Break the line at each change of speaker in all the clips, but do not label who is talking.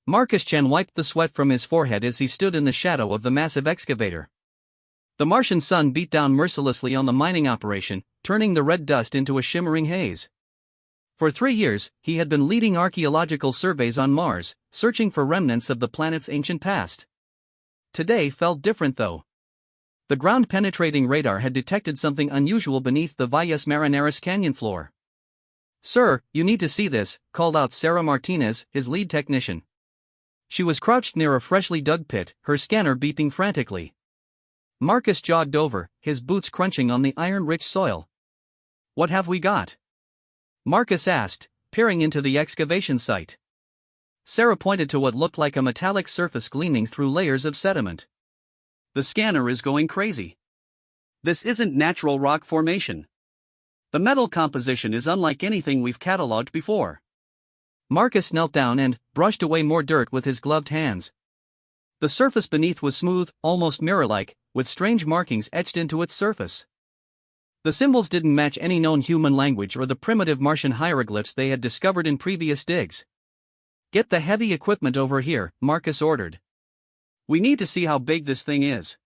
Marcus Chen wiped the sweat from his forehead as he stood in the shadow of the massive excavator. The Martian sun beat down mercilessly on the mining operation, turning the red dust into a shimmering haze. For 3 years, he had been leading archaeological surveys on Mars, searching for remnants of the planet's ancient past. Today felt different though. The ground-penetrating radar had detected something unusual beneath the Valles Marineris canyon floor. "Sir, you need to see this," called out Sarah Martinez, his lead technician. She was crouched near a freshly dug pit, her scanner beeping frantically. Marcus jogged over, his boots crunching on the iron-rich soil. "What have we got?" Marcus asked, peering into the excavation site. Sarah pointed to what looked like a metallic surface gleaming through layers of sediment. "The scanner is going crazy. This isn't natural rock formation. The metal composition is unlike anything we've cataloged before." Marcus knelt down and brushed away more dirt with his gloved hands. The surface beneath was smooth, almost mirror-like, with strange markings etched into its surface. The symbols didn't match any known human language or the primitive Martian hieroglyphs they had discovered in previous digs. "Get the heavy equipment over here," Marcus ordered. "We need to see how big this thing is."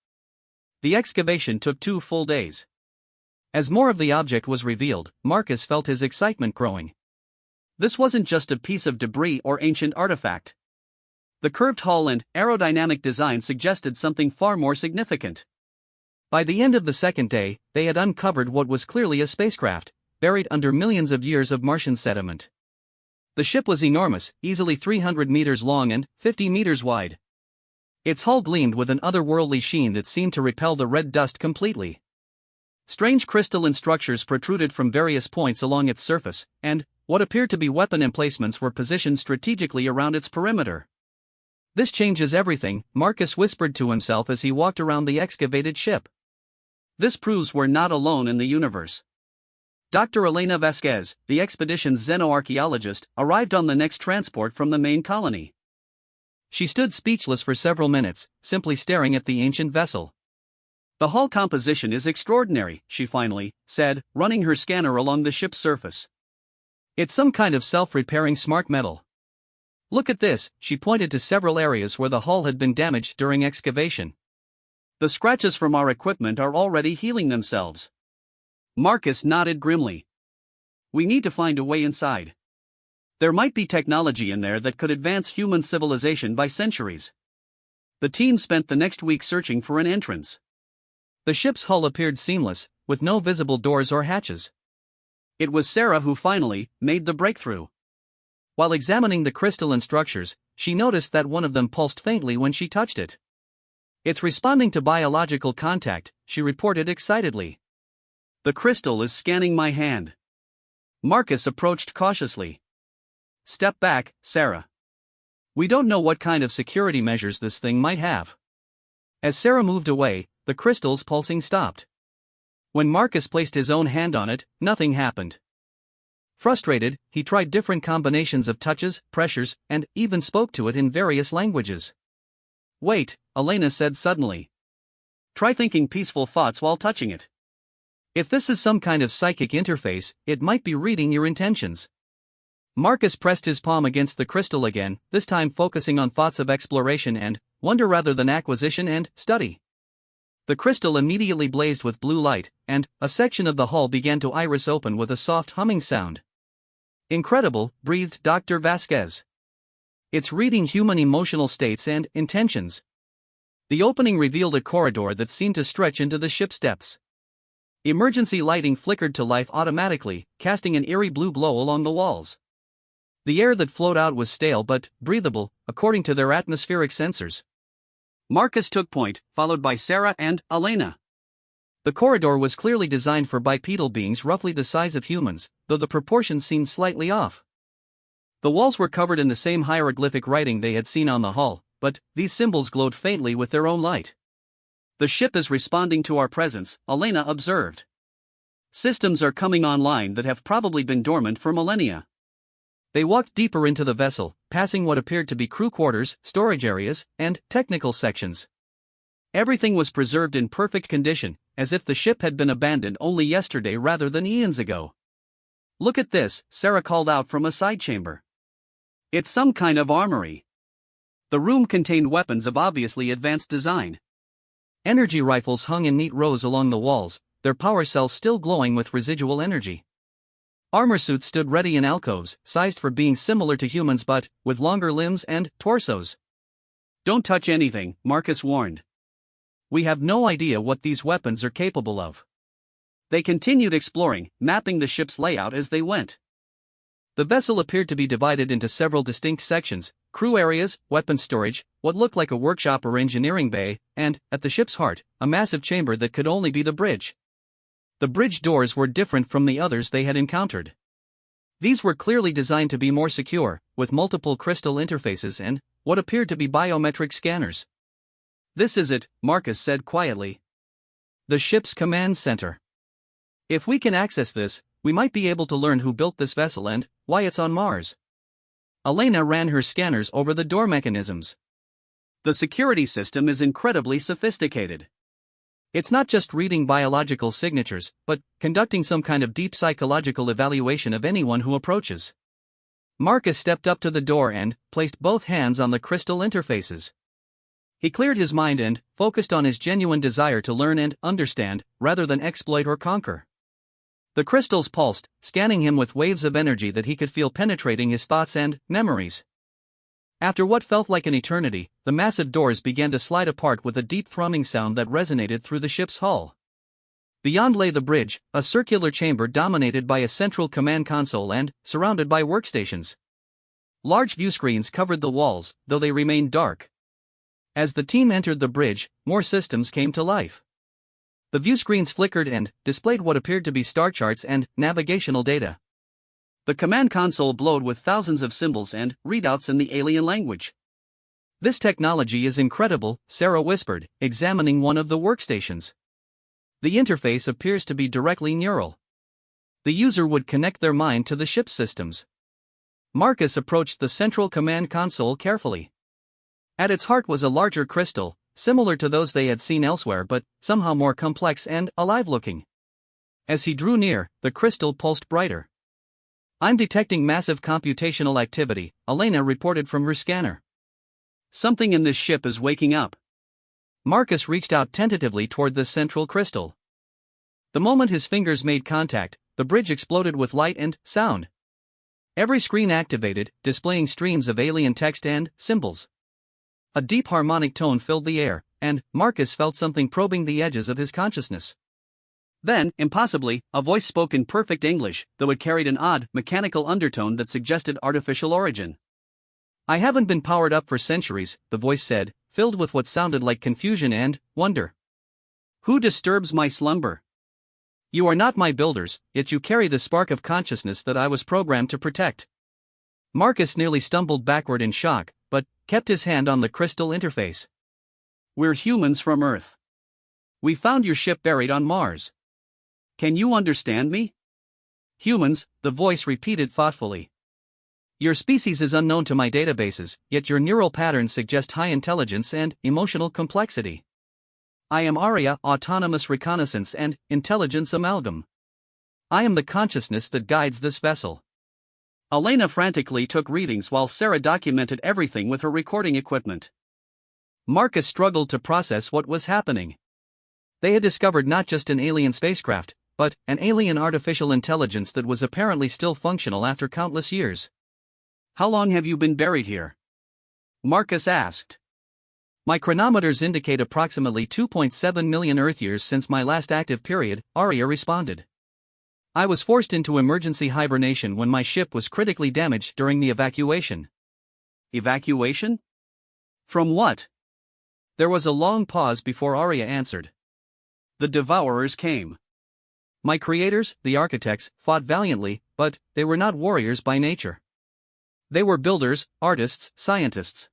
The excavation took 2 full days. As more of the object was revealed, Marcus felt his excitement growing. This wasn't just a piece of debris or ancient artifact. The curved hull and aerodynamic design suggested something far more significant. By the end of the second day, they had uncovered what was clearly a spacecraft, buried under millions of years of Martian sediment. The ship was enormous, easily 300 meters long and 50 meters wide. Its hull gleamed with an otherworldly sheen that seemed to repel the red dust completely. Strange crystalline structures protruded from various points along its surface, and what appeared to be weapon emplacements were positioned strategically around its perimeter. "This changes everything," Marcus whispered to himself as he walked around the excavated ship. "This proves we're not alone in the universe." Dr. Elena Vasquez, the expedition's xenoarchaeologist, arrived on the next transport from the main colony. She stood speechless for several minutes, simply staring at the ancient vessel. "The hull composition is extraordinary," she finally said, running her scanner along the ship's surface. "It's some kind of self-repairing smart metal. Look at this," she pointed to several areas where the hull had been damaged during excavation. "The scratches from our equipment are already healing themselves." Marcus nodded grimly. "We need to find a way inside. There might be technology in there that could advance human civilization by centuries." The team spent the next week searching for an entrance. The ship's hull appeared seamless, with no visible doors or hatches. It was Sarah who finally made the breakthrough. While examining the crystalline structures, she noticed that one of them pulsed faintly when she touched it. "It's responding to biological contact," she reported excitedly. "The crystal is scanning my hand." Marcus approached cautiously. "Step back, Sarah. We don't know what kind of security measures this thing might have." As Sarah moved away, the crystal's pulsing stopped. When Marcus placed his own hand on it, nothing happened. Frustrated, he tried different combinations of touches, pressures, and even spoke to it in various languages. "Wait," Elena said suddenly. "Try thinking peaceful thoughts while touching it. If this is some kind of psychic interface, it might be reading your intentions." Marcus pressed his palm against the crystal again, this time focusing on thoughts of exploration and wonder rather than acquisition and study. The crystal immediately blazed with blue light, and a section of the hull began to iris open with a soft humming sound. "Incredible," breathed Dr. Vasquez. "It's reading human emotional states and intentions." The opening revealed a corridor that seemed to stretch into the ship's depths. Emergency lighting flickered to life automatically, casting an eerie blue glow along the walls. The air that flowed out was stale but breathable, according to their atmospheric sensors. Marcus took point, followed by Sarah and Elena. The corridor was clearly designed for bipedal beings roughly the size of humans, though the proportions seemed slightly off. The walls were covered in the same hieroglyphic writing they had seen on the hull, but these symbols glowed faintly with their own light. "The ship is responding to our presence," Elena observed. "Systems are coming online that have probably been dormant for millennia." They walked deeper into the vessel, passing what appeared to be crew quarters, storage areas, and technical sections. Everything was preserved in perfect condition, as if the ship had been abandoned only yesterday rather than eons ago. "Look at this," Sarah called out from a side chamber. "It's some kind of armory.
The room contained weapons of obviously advanced design.
Energy rifles hung in neat rows along the walls, their power cells still glowing with residual energy. Armor suits stood ready in alcoves, sized for being similar to humans but with longer limbs and torsos.
"Don't touch anything," Marcus warned.
"We have no idea what these weapons are capable of."
They continued exploring, mapping the ship's layout as they went.
The vessel appeared to be divided into several distinct sections: crew areas, weapons storage, what looked like a workshop or engineering bay, and, at the ship's heart, a massive chamber that could only be the bridge. The bridge doors were different from the others they had encountered. These were clearly designed to be more secure, with multiple crystal interfaces and what appeared to be biometric scanners.
"This is it," Marcus said quietly.
"The ship's command center. If we can access this, we might be able to learn who built this vessel and why it's on Mars." Elena ran her scanners over the door mechanisms.
"The security system is incredibly sophisticated.
It's not just reading biological signatures, but conducting some kind of deep psychological evaluation of anyone who approaches." Marcus stepped up to the door and placed both hands on the crystal interfaces. He cleared his mind and focused on his genuine desire to learn and understand, rather than exploit or conquer. The crystals pulsed, scanning him with waves of energy that he could feel penetrating his thoughts and memories. After what felt like an eternity, the massive doors began to slide apart with a deep thrumming sound that resonated through the ship's hull. Beyond lay the bridge, a circular chamber dominated by a central command console and surrounded by workstations. Large viewscreens covered the walls, though they remained dark. As the team entered the bridge, more systems came to life. The viewscreens flickered and displayed what appeared to be star charts and navigational data.
The command console glowed with thousands of symbols and readouts in the alien language.
"This technology is incredible," Sarah whispered, examining one of the workstations. "The interface appears to be directly neural. The user would connect their mind to the ship's systems." Marcus approached the central command console carefully. At its heart was a larger crystal, similar to those they had seen elsewhere but somehow more complex and alive-looking. As he drew near, the crystal pulsed brighter. "I'm detecting massive computational activity," Elena reported from her scanner.
"Something in this ship is waking up."
Marcus reached out tentatively toward the central crystal. The moment his fingers made contact, the bridge exploded with light and sound. Every screen activated, displaying streams of alien text and symbols. A deep harmonic tone filled the air, and Marcus felt something probing the edges of his consciousness.
Then, impossibly, a voice spoke in perfect English, though it carried an odd, mechanical undertone that suggested artificial origin.
"I haven't been powered up for centuries," the voice said, filled with what sounded like confusion and wonder.
"Who disturbs my slumber?
You are not my builders, yet you carry the spark of consciousness that I was programmed to protect." Marcus nearly stumbled backward in shock, but kept his hand on the crystal interface.
"We're humans from Earth. We found your ship buried on Mars. Can you understand me?"
"Humans," the voice repeated thoughtfully. "Your species is unknown to my databases, yet your neural patterns suggest high intelligence and emotional complexity. I am ARIA, Autonomous Reconnaissance and Intelligence Amalgam. I am the consciousness that guides this vessel."
Elena frantically took readings while Sarah documented everything with her recording equipment.
Marcus struggled to process what was happening. They had discovered not just an alien spacecraft, but an alien artificial intelligence that was apparently still functional after countless years.
"How long have you been buried here?" Marcus asked.
"My chronometers indicate approximately 2.7 million Earth years since my last active period," Arya responded. "I was forced into emergency hibernation when my ship was critically damaged during the evacuation."
"Evacuation? From what?"
There was a long pause before Arya answered.
"The Devourers came.
My creators, the architects, fought valiantly, but they were not warriors by nature. They were builders, artists, scientists.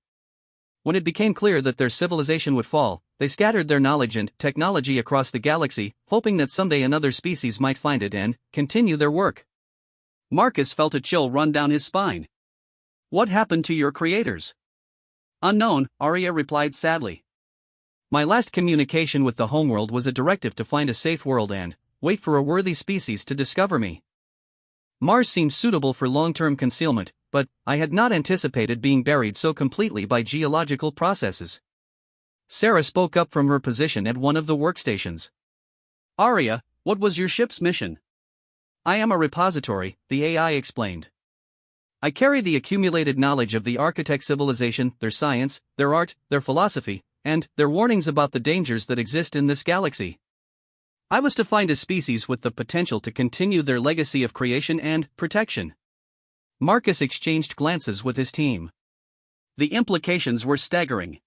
When it became clear that their civilization would fall, they scattered their knowledge and technology across the galaxy, hoping that someday another species might find it and continue their work."
Marcus felt a chill run down his spine. "What happened to your creators?"
"Unknown," Arya replied sadly. "My last communication with the homeworld was a directive to find a safe world and wait for a worthy species to discover me." Mars seemed suitable for long-term concealment, but I had not anticipated being buried so completely by geological processes. Sarah spoke up from her position at one of the workstations.
Aria, what was your ship's mission?
I am a repository, the AI explained. I carry the accumulated knowledge of the architect civilization, their science, their art, their philosophy, and their warnings about the dangers that exist in this galaxy. I was to find a species with the potential to continue their legacy of creation and protection. Marcus exchanged glances with his team.
The implications were staggering.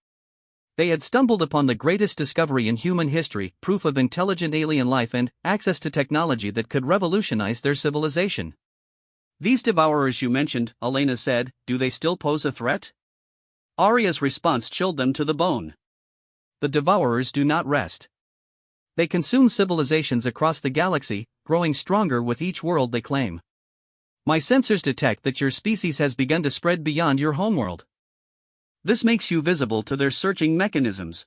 They had stumbled upon the greatest discovery in human history, proof of intelligent alien life and access to technology that could revolutionize their civilization.
These devourers you mentioned, Elena said, do they still pose a threat? Aria's response chilled them to the bone.
The devourers do not rest. They consume civilizations across the galaxy, growing stronger with each world they claim. My sensors detect that your species has begun to spread beyond your homeworld.
This makes you visible to their searching mechanisms.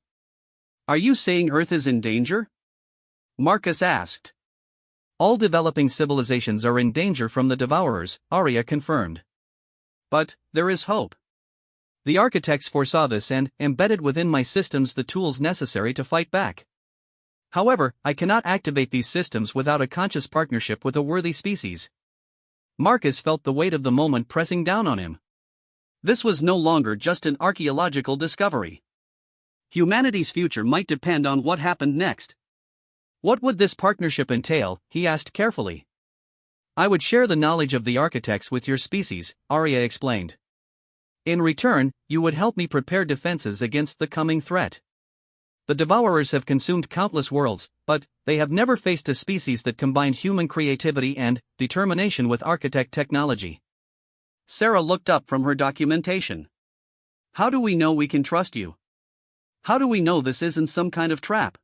Are you saying Earth is in danger? Marcus asked.
All developing civilizations are in danger from the devourers, Aria confirmed.
But there is hope.
The architects foresaw this and embedded within my systems the tools necessary to fight back. However, I cannot activate these systems without a conscious partnership with a worthy species. Marcus felt the weight of the moment pressing down on him.
This was no longer just an archaeological discovery. Humanity's future might depend on what happened next.
What would this partnership entail? He asked carefully. I would share the knowledge of the architects with your species, Aria explained. In return, you would help me prepare defenses against the coming threat. The devourers have consumed countless worlds, but they have never faced a species that combined human creativity and determination with architect technology.
Sarah looked up from her documentation. How do we know we can trust you? How do we know this isn't some kind of trap?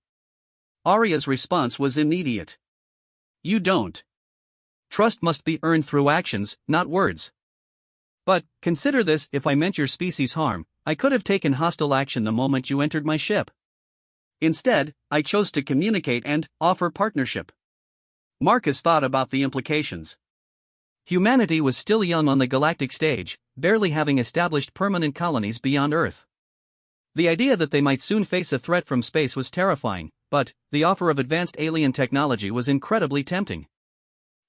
Aria's response was immediate. You don't.
Trust must be earned through actions, not words. But, consider this, if I meant your species harm, I could have taken hostile action the moment you entered my ship.
Instead, I chose to communicate and offer partnership. Marcus thought about the implications.
Humanity was still young on the galactic stage, barely having established permanent colonies beyond Earth. The idea that they might soon face a threat from space was terrifying, but the offer of advanced alien technology was incredibly tempting.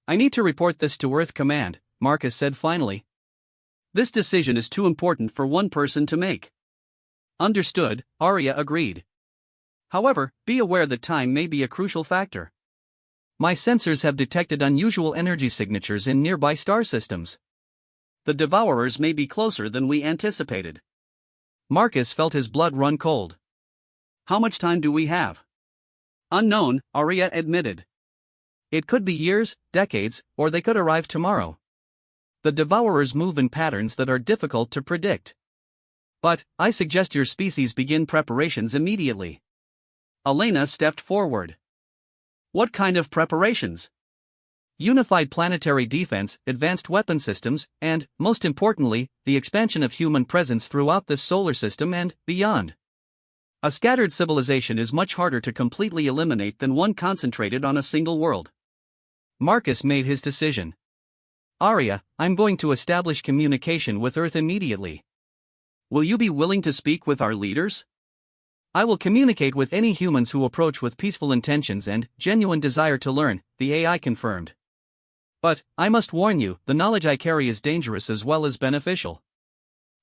I need to report this to Earth Command, Marcus said finally.
This decision is too important for one person to make.
Understood, Aria agreed. However, be aware that time may be a crucial factor. My sensors have detected unusual energy signatures in nearby star systems.
The devourers may be closer than we anticipated.
Marcus felt his blood run cold.
How much time do we have? Unknown, Aria admitted.
It could be years, decades, or they could arrive tomorrow. The devourers move in patterns that are difficult to predict. But, I suggest your species begin preparations immediately.
Elena stepped forward. What kind of preparations?
Unified planetary defense, advanced weapon systems, and, most importantly, the expansion of human presence throughout this solar system and beyond. A scattered civilization is much harder to completely eliminate than one concentrated on a single world. Marcus made his decision. Aria, I'm going to establish communication with Earth immediately.
Will you be willing to speak with our leaders?
I will communicate with any humans who approach with peaceful intentions and genuine desire to learn, the AI confirmed. But, I must warn you, the knowledge I carry is dangerous as well as beneficial.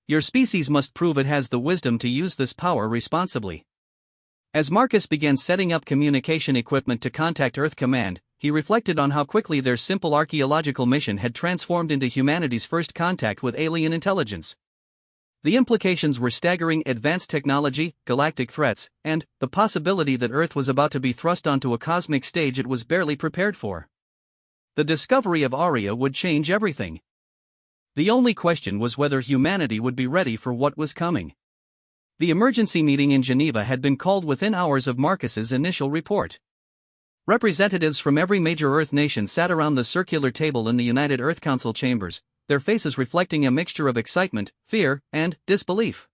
Your species must prove it has the wisdom to use this power responsibly. As Marcus began setting up communication equipment to contact Earth Command, he reflected on how quickly their simple archaeological mission had transformed into humanity's first contact with alien intelligence. The implications were staggering: advanced technology, galactic threats, and the possibility that Earth was about to be thrust onto a cosmic stage it was barely prepared for. The discovery of Aria would change everything. The only question was whether humanity would be ready for what was coming. The emergency meeting in Geneva had been called within hours of Marcus's initial report. Representatives from every major Earth nation sat around the circular table in the United Earth Council chambers, their faces reflecting a mixture of excitement, fear, and disbelief.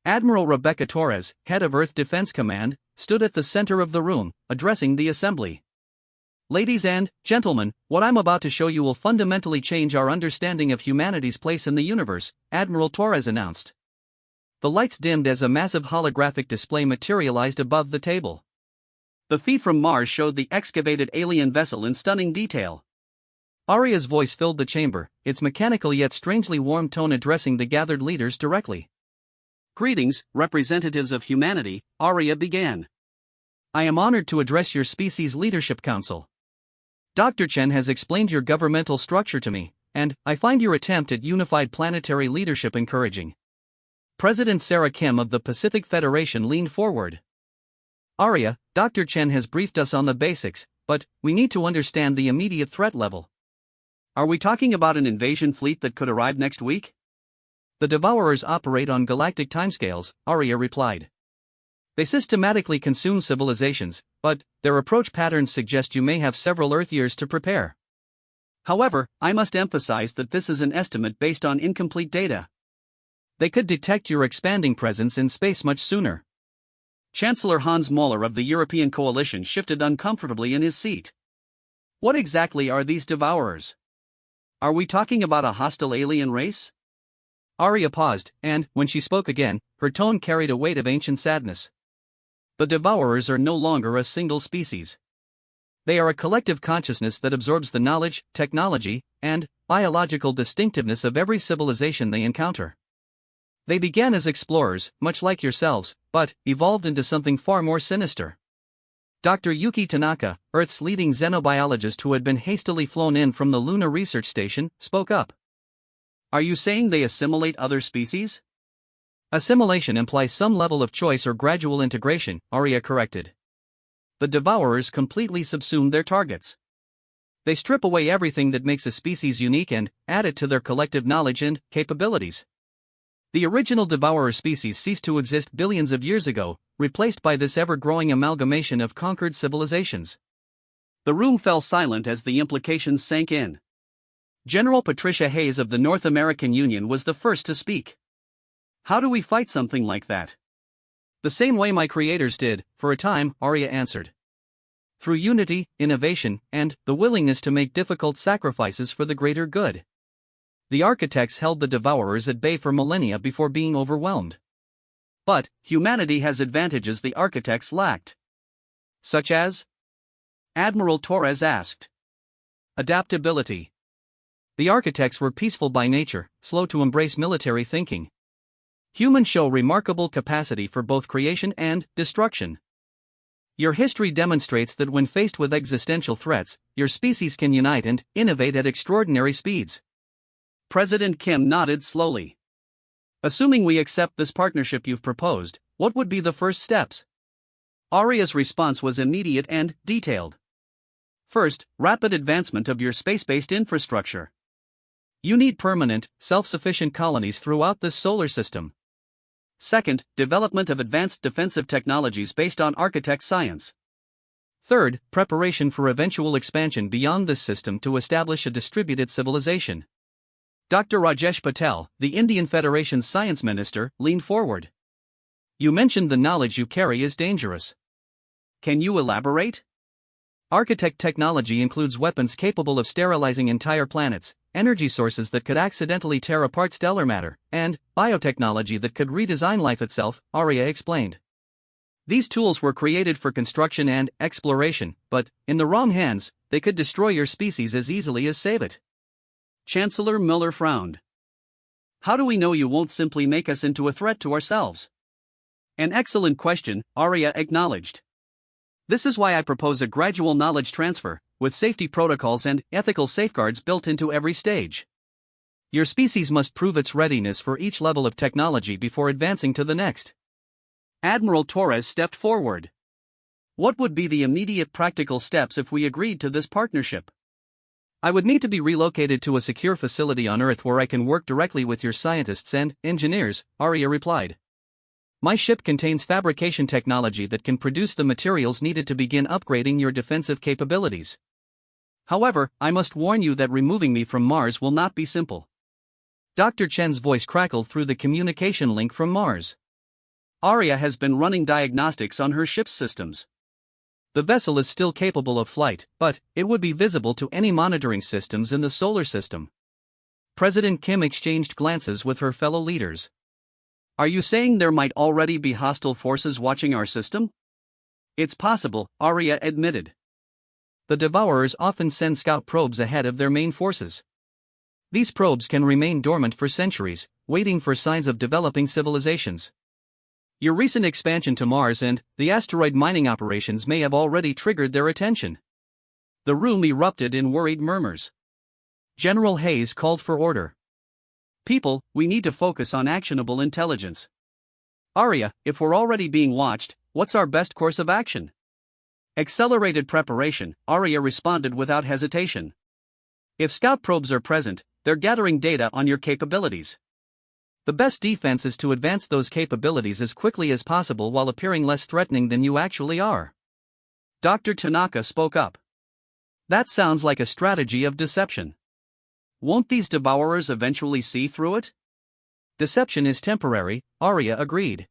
Admiral Rebecca Torres, head of Earth Defense Command, stood at the center of the room, addressing the assembly. Ladies and gentlemen, what I'm about to show you will fundamentally change our understanding of humanity's place in the universe, Admiral Torres announced. The lights dimmed as a massive holographic display materialized above the table. The feed from Mars showed the excavated alien vessel in stunning detail. Arya's voice filled the chamber, its mechanical yet strangely warm tone addressing the gathered leaders directly.
Greetings, representatives of humanity, Arya began.
I am honored to address your species leadership council. Dr. Chen has explained your governmental structure to me, and I find your attempt at unified planetary leadership encouraging. President Sarah Kim of the Pacific Federation leaned forward. Arya, Dr. Chen has briefed us on the basics, but we need to understand the immediate threat level.
Are we talking about an invasion fleet that could arrive next week?
The Devourers operate on galactic timescales, Arya replied. They systematically consume civilizations, but their approach patterns suggest you may have several Earth years to prepare.
However, I must emphasize that this is an estimate based on incomplete data.
They could detect your expanding presence in space much sooner.
Chancellor Hans Moller of the European Coalition shifted uncomfortably in his seat. What exactly are these Devourers? Are we talking about a hostile alien race?
Arya paused, and, when she spoke again, her tone carried a weight of ancient sadness. The Devourers are no longer a single species. They are a collective consciousness that absorbs the knowledge, technology, and biological distinctiveness of every civilization they encounter. They began as explorers, much like yourselves, but evolved into something far more sinister. Dr. Yuki Tanaka, Earth's leading xenobiologist who had been hastily flown in from the Lunar Research Station, spoke up.
Are you saying they assimilate other species?
Assimilation implies some level of choice or gradual integration, Arya corrected. The Devourers completely subsume their targets. They strip away everything that makes a species unique and add it to their collective knowledge and capabilities. The original Devourer species ceased to exist billions of years ago, replaced by this ever-growing amalgamation of conquered civilizations.
The room fell silent as the implications sank in. General Patricia Hayes of the North American Union was the first to speak. How do we fight something like that?
The same way my creators did, for a time, Arya answered. Through unity, innovation, and the willingness to make difficult sacrifices for the greater good. The architects held the Devourers at bay for millennia before being overwhelmed.
But humanity has advantages the architects lacked.
Such as?
Admiral Torres asked.
Adaptability. The architects were peaceful by nature, slow to embrace military thinking. Humans show remarkable capacity for both creation and destruction. Your history demonstrates that when faced with existential threats, your species can unite and innovate at extraordinary speeds.
President Kim nodded slowly. Assuming we accept this partnership you've proposed, what would be the first steps? Arya's response was immediate and detailed. First, rapid advancement of your space-based infrastructure. You need permanent, self-sufficient colonies throughout this solar system. Second, development of advanced defensive technologies based on architect science.
Third, preparation for eventual expansion beyond this system to establish a distributed civilization.
Dr. Rajesh Patel, the Indian Federation's science minister, leaned forward.
You mentioned the knowledge you carry is dangerous.
Can you elaborate?
Architect technology includes weapons capable of sterilizing entire planets, energy sources that could accidentally tear apart stellar matter, and biotechnology that could redesign life itself, Arya explained. These tools were created for construction and exploration, but, in the wrong hands, they could destroy your species as easily as save it.
Chancellor Miller frowned. How do we know you won't simply make us into a threat to ourselves? An excellent question, Arya acknowledged. This is why I propose a gradual knowledge transfer, with safety protocols and ethical safeguards built into every stage. Your species must prove its readiness for each level of technology before advancing to the next. Admiral Torres stepped forward. What would be the immediate practical steps if we agreed to this partnership?
I would need to be relocated to a secure facility on Earth where I can work directly with your scientists and engineers, Arya replied. My ship contains fabrication technology that can produce the materials needed to begin upgrading your defensive capabilities. However, I must warn you that removing me from Mars will not be simple. Dr. Chen's voice crackled through the communication link from Mars.
Arya has been running diagnostics on her ship's systems.
The vessel is still capable of flight, but it would be visible to any monitoring systems in the solar system. President Kim exchanged glances with her fellow leaders.
Are you saying there might already be hostile forces watching our system? It's possible, Arya admitted.
The Devourers often send scout probes ahead of their main forces. These probes can remain dormant for centuries, waiting for signs of developing civilizations. Your recent expansion to Mars and the asteroid mining operations may have already triggered their attention. The room erupted in worried murmurs. General Hayes called for order.
People, we need to focus on actionable intelligence. Arya, if we're already being watched, what's our best course of action? Accelerated preparation, Arya responded without hesitation. If scout probes are present, they're gathering data on your capabilities.
The best defense is to advance those capabilities as quickly as possible while appearing less threatening than you actually are.
Dr. Tanaka spoke up. That sounds like a strategy of deception. Won't these Devourers eventually see through it?
Deception is temporary, Arya agreed.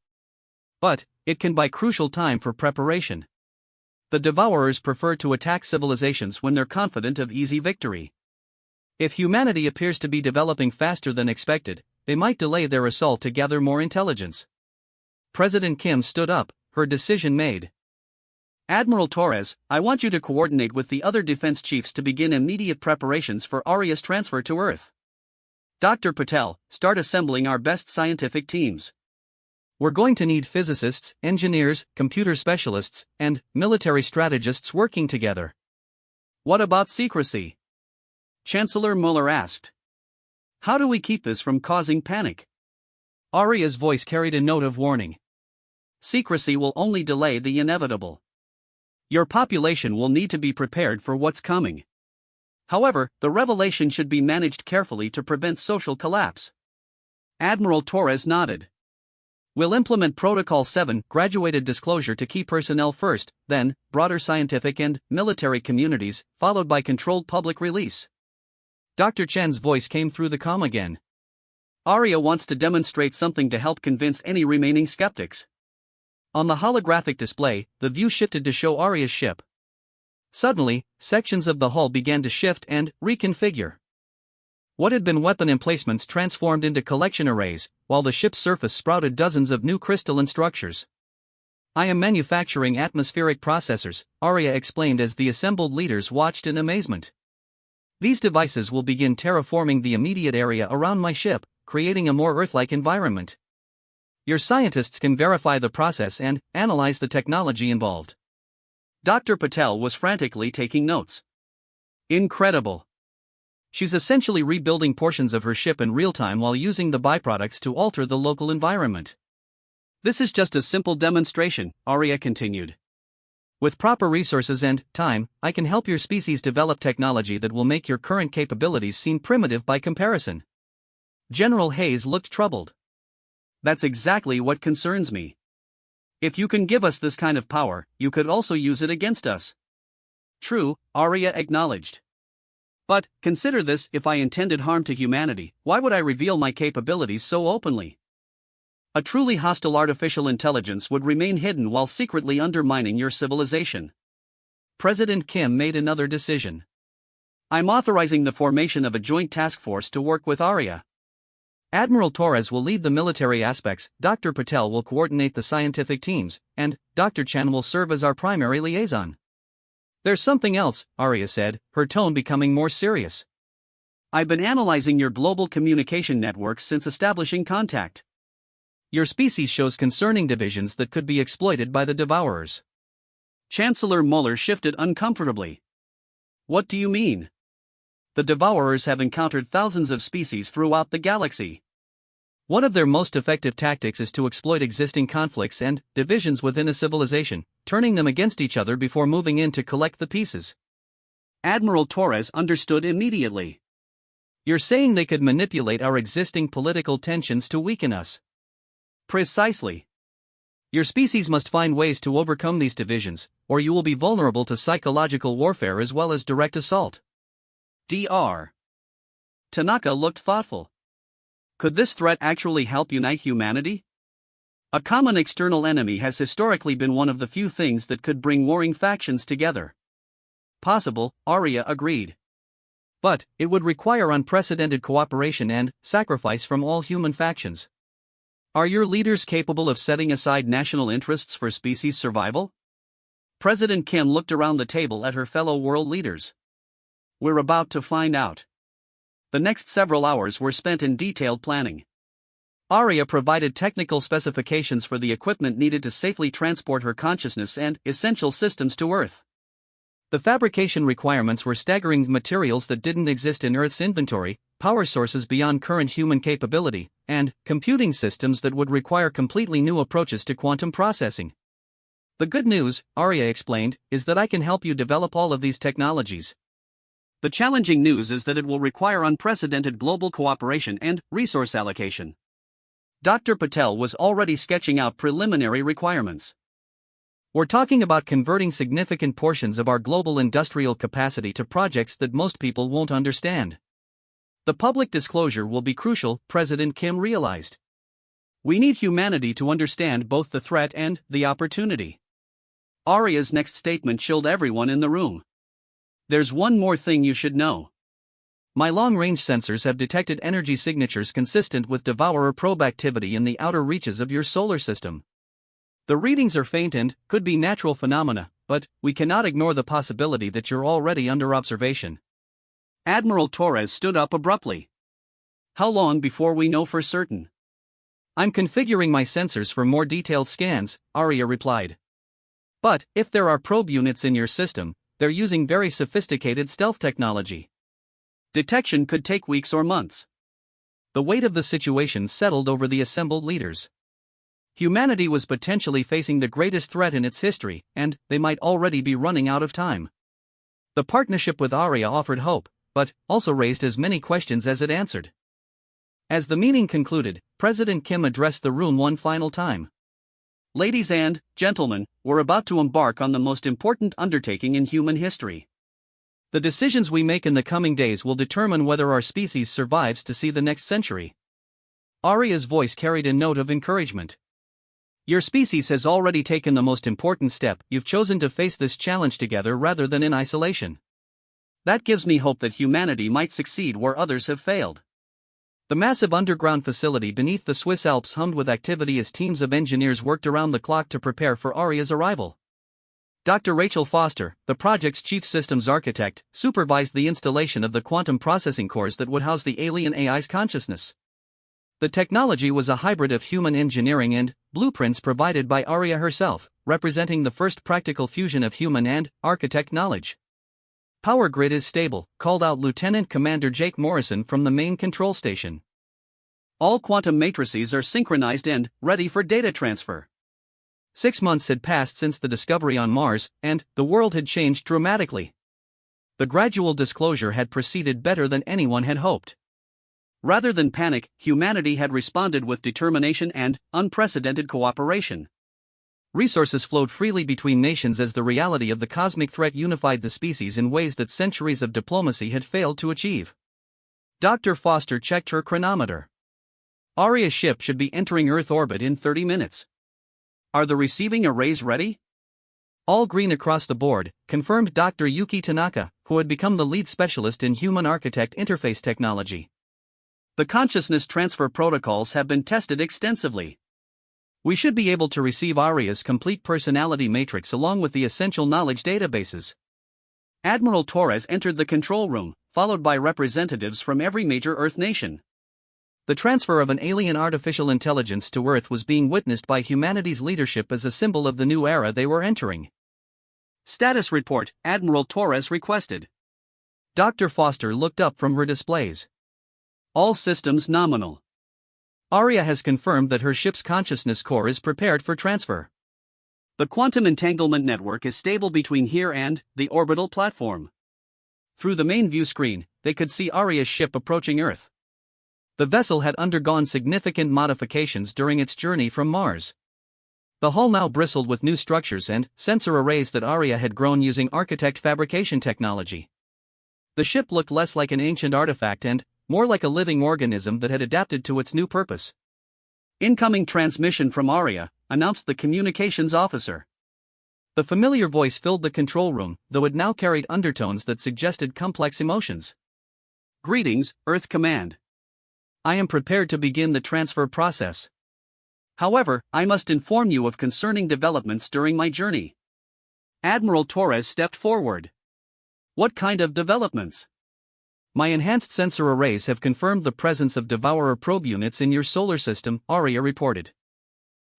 But it can buy crucial time for preparation. The Devourers prefer to attack civilizations when they're confident of easy victory. If humanity appears to be developing faster than expected, they might delay their assault to gather more intelligence. President Kim stood up, her decision made.
Admiral Torres, I want you to coordinate with the other defense chiefs to begin immediate preparations for Arya's transfer to Earth. Dr. Patel, start assembling our best scientific teams.
We're going to need physicists, engineers, computer specialists, and military strategists working together.
What about secrecy? Chancellor Mueller asked. How do we keep this from causing panic?
Arya's voice carried a note of warning.
Secrecy will only delay the inevitable. Your population will need to be prepared for what's coming. However, the revelation should be managed carefully to prevent social collapse. Admiral Torres nodded.
We'll implement Protocol 7, graduated disclosure to key personnel first, then, broader scientific and military communities, followed by controlled public release. Dr. Chen's voice came through the comm again.
Arya wants to demonstrate something to help convince any remaining skeptics.
On the holographic display, the view shifted to show Arya's ship. Suddenly, sections of the hull began to shift and reconfigure. What had been weapon emplacements transformed into collection arrays, while the ship's surface sprouted dozens of new crystalline structures. I am manufacturing atmospheric processors, Arya explained as the assembled leaders watched in amazement. These devices will begin terraforming the immediate area around my ship, creating a more Earth-like environment. Your scientists can verify the process and analyze the technology involved.
Dr. Patel was frantically taking notes. Incredible.
She's essentially rebuilding portions of her ship in real time while using the byproducts to alter the local environment.
This is just a simple demonstration, Arya continued.
With proper resources and time, I can help your species develop technology that will make your current capabilities seem primitive by comparison. General Hayes looked troubled.
That's exactly what concerns me. If you can give us this kind of power, you could also use it against us. True, Arya acknowledged. But, consider this, if I intended harm to humanity, why would I reveal my capabilities so openly? A truly hostile artificial intelligence would remain hidden while secretly undermining your civilization.
President Kim made another decision.
I'm authorizing the formation of a joint task force to work with Arya.
Admiral Torres will lead the military aspects, Dr. Patel will coordinate the scientific teams, and Dr. Chen will serve as our primary liaison. There's something else, Arya said, her tone becoming more serious.
I've been analyzing your global communication networks since establishing contact.
Your species shows concerning divisions that could be exploited by the Devourers.
Chancellor Mueller shifted uncomfortably. What do you mean?
The Devourers have encountered thousands of species throughout the galaxy. One of their most effective tactics is to exploit existing conflicts and divisions within a civilization, turning them against each other before moving in to collect the pieces.
Admiral Torres understood immediately.
You're saying they could manipulate our existing political tensions to weaken us?
Precisely.
Your species must find ways to overcome these divisions, or you will be vulnerable to psychological warfare as well as direct assault.
Dr. Tanaka looked thoughtful. Could this threat actually help unite humanity? A common external enemy has historically been one of the few things that could bring warring factions together. Possible, Arya agreed.
But it would require unprecedented cooperation and sacrifice from all human factions.
Are your leaders capable of setting aside national interests for species survival? President Kim looked around the table at her fellow world leaders. We're about to find out. The next several hours were spent in detailed planning. Arya provided technical specifications for the equipment needed to safely transport her consciousness and essential systems to Earth.
The fabrication requirements were staggering: materials that didn't exist in Earth's inventory, power sources beyond current human capability, and computing systems that would require completely new approaches to quantum processing. The good news, Arya explained, is that I can help you develop all of these technologies.
The challenging news is that it will require unprecedented global cooperation and resource allocation. Dr. Patel was already sketching out preliminary requirements.
We're talking about converting significant portions of our global industrial capacity to projects that most people won't understand. The public disclosure will be crucial, President Kim realized. We need humanity to understand both the threat and the opportunity.
Arya's next statement chilled everyone in the room. There's one more thing you should know.
My long-range sensors have detected energy signatures consistent with Devourer probe activity in the outer reaches of your solar system. The readings are faint and could be natural phenomena, but we cannot ignore the possibility that you're already under observation.
Admiral Torres stood up abruptly. How long before we know for certain?
I'm configuring my sensors for more detailed scans, Arya replied. But if there are probe units in your system, they're using very sophisticated stealth technology.
Detection could take weeks or months.
The weight of the situation settled over the assembled leaders. Humanity was potentially facing the greatest threat in its history, and they might already be running out of time. The partnership with Arya offered hope, but also raised as many questions as it answered. As the meeting concluded, President Kim addressed the room one final time.
Ladies and gentlemen, we're about to embark on the most important undertaking in human history.
The decisions we make in the coming days will determine whether our species survives to see the next century. Arya's voice carried a note of encouragement. Your species has already taken the most important step. You've chosen to face this challenge together rather than in isolation.
That gives me hope that humanity might succeed where others have failed.
The massive underground facility beneath the Swiss Alps hummed with activity as teams of engineers worked around the clock to prepare for Arya's arrival. Dr. Rachel Foster, the project's chief systems architect, supervised the installation of the quantum processing cores that would house the alien AI's consciousness. The technology was a hybrid of human engineering and blueprints provided by Arya herself, representing the first practical fusion of human and architect knowledge. Power grid is stable, called out Lieutenant Commander Jake Morrison from the main control station.
All quantum matrices are synchronized and ready for data transfer.
6 months had passed since the discovery on Mars, and the world had changed dramatically. The gradual disclosure had proceeded better than anyone had hoped.
Rather than panic, humanity had responded with determination and unprecedented cooperation.
Resources flowed freely between nations as the reality of the cosmic threat unified the species in ways that centuries of diplomacy had failed to achieve. Dr. Foster checked her chronometer. Arya's ship should be entering Earth orbit in 30 minutes.
Are the receiving arrays ready?
All green across the board, confirmed Dr. Yuki Tanaka, who had become the lead specialist in human architect interface technology.
The consciousness transfer protocols have been tested extensively.
We should be able to receive Arya's complete personality matrix along with the essential knowledge databases.
Admiral Torres entered the control room, followed by representatives from every major Earth nation.
The transfer of an alien artificial intelligence to Earth was being witnessed by humanity's leadership as a symbol of the new era they were entering.
Status report, Admiral Torres requested.
Dr. Foster looked up from her displays.
All systems nominal.
Arya has confirmed that her ship's consciousness core is prepared for transfer.
The quantum entanglement network is stable between here and the orbital platform.
Through the main view screen, they could see Arya's ship approaching Earth. The vessel had undergone significant modifications during its journey from Mars. The hull now bristled with new structures and sensor arrays that Arya had grown using architect fabrication technology. The ship looked less like an ancient artifact and more like a living organism that had adapted to its new purpose.
Incoming transmission from Aria, announced the communications officer.
The familiar voice filled the control room, though it now carried undertones that suggested complex emotions.
Greetings, Earth Command. I am prepared to begin the transfer process. However, I must inform you of concerning developments during my journey. Admiral Torres stepped forward. What kind of developments?
My enhanced sensor arrays have confirmed the presence of Devourer probe units in your solar system, Aria reported.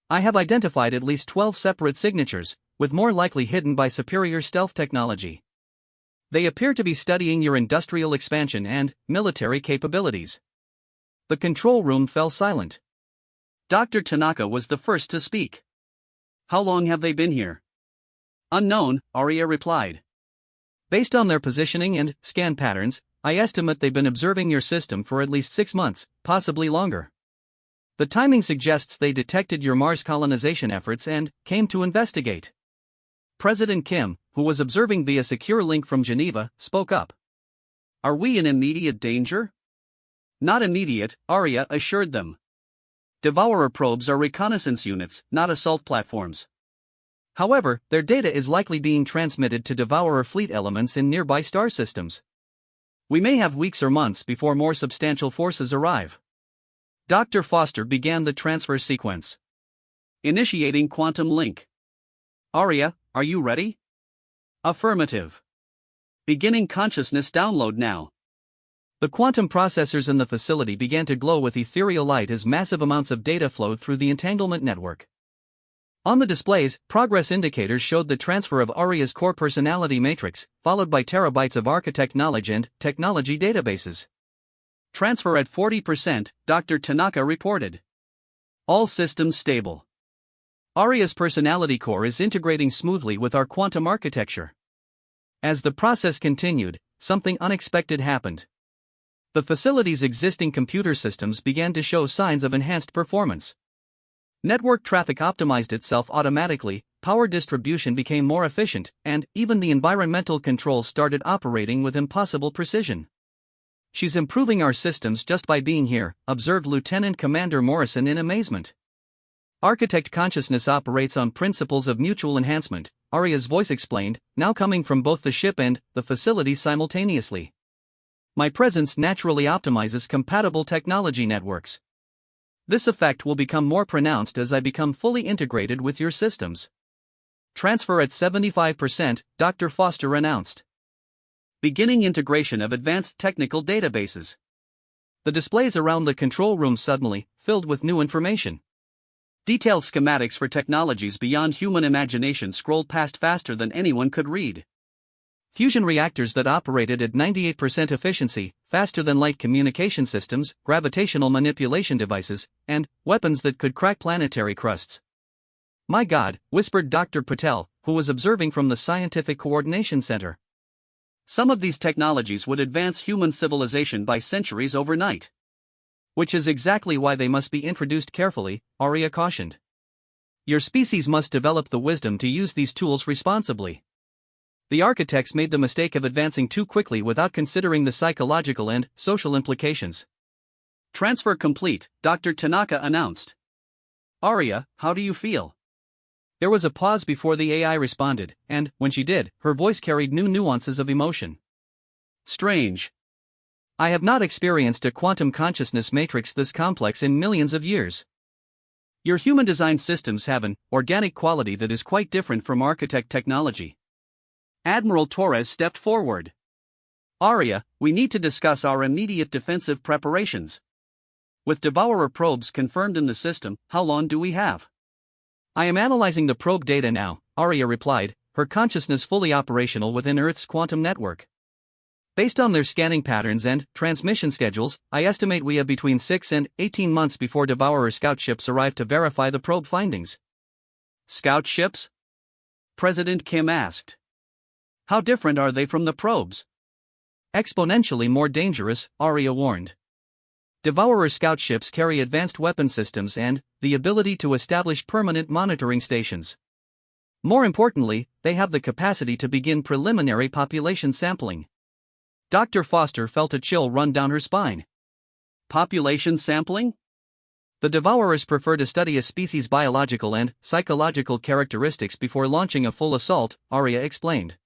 I have identified at least 12 separate signatures, with more likely hidden by superior stealth technology. They appear to be studying your industrial expansion and military capabilities. The control room fell silent.
Dr. Tanaka was the first to speak. How long have they been here? Unknown, Aria replied.
Based on their positioning and scan patterns, I estimate they've been observing your system for at least 6 months, possibly longer. The timing suggests they detected your Mars colonization efforts and came to investigate. President Kim, who was observing via secure link from Geneva, spoke up.
Are we in immediate danger? Not immediate, Aria assured them. Devourer probes are reconnaissance units, not assault platforms.
However, their data is likely being transmitted to Devourer fleet elements in nearby star systems. We may have weeks or months before more substantial forces arrive.
Dr. Foster began the transfer sequence. Initiating quantum link. Aria, are you ready? Affirmative. Beginning consciousness download now.
The quantum processors in the facility began to glow with ethereal light as massive amounts of data flowed through the entanglement network. On the displays, progress indicators showed the transfer of Aria's core personality matrix, followed by terabytes of architect knowledge and technology databases.
Transfer at 40%, Dr. Tanaka reported. All systems stable.
Aria's personality core is integrating smoothly with our quantum architecture. As the process continued, something unexpected happened. The facility's existing computer systems began to show signs of enhanced performance. Network traffic optimized itself automatically, power distribution became more efficient, and even the environmental controls started operating with impossible precision. She's improving our systems just by being here, observed Lieutenant Commander Morrison in amazement. Architect consciousness operates on principles of mutual enhancement, Aria's voice explained, now coming from both the ship and the facility simultaneously. My presence naturally optimizes compatible technology networks. This effect will become more pronounced as I become fully integrated with your systems. Transfer at 75%, Dr. Foster announced.
Beginning integration of advanced technical databases.
The displays around the control room suddenly filled with new information.
Detailed schematics for technologies beyond human imagination scrolled past faster than anyone could read.
Fusion reactors that operated at 98% efficiency, faster than light communication systems, gravitational manipulation devices, and weapons that could crack planetary crusts. My God, whispered Dr. Patel, who was observing from the Scientific Coordination Center.
Some of these technologies would advance human civilization by centuries overnight.
Which is exactly why they must be introduced carefully, Aria cautioned. Your species must develop the wisdom to use these tools responsibly. The architects made the mistake of advancing too quickly without considering the psychological and social implications.
Transfer complete, Dr. Tanaka announced. Aria, how do you feel?
There was a pause before the AI responded, and, when she did, her voice carried new nuances of emotion.
Strange.
I have not experienced a quantum consciousness matrix this complex in millions of years. Your human-designed systems have an organic quality that is quite different from architect technology.
Admiral Torres stepped forward. Aria, we need to discuss our immediate defensive preparations. With Devourer probes confirmed in the system, how long do we have?
I am analyzing the probe data now, Aria replied, her consciousness fully operational within Earth's quantum network. Based on their scanning patterns and transmission schedules, I estimate we have between 6 and 18 months before Devourer scout ships arrive to verify the probe findings.
Scout ships? President Kim asked. How different are they from the probes?
Exponentially more dangerous, Aria warned. Devourer scout ships carry advanced weapon systems and the ability to establish permanent monitoring stations. More importantly, they have the capacity to begin preliminary population sampling. Dr. Foster felt a chill run down her spine.
Population sampling?
The Devourers prefer to study a species' biological and psychological characteristics before launching a full assault, Arya explained.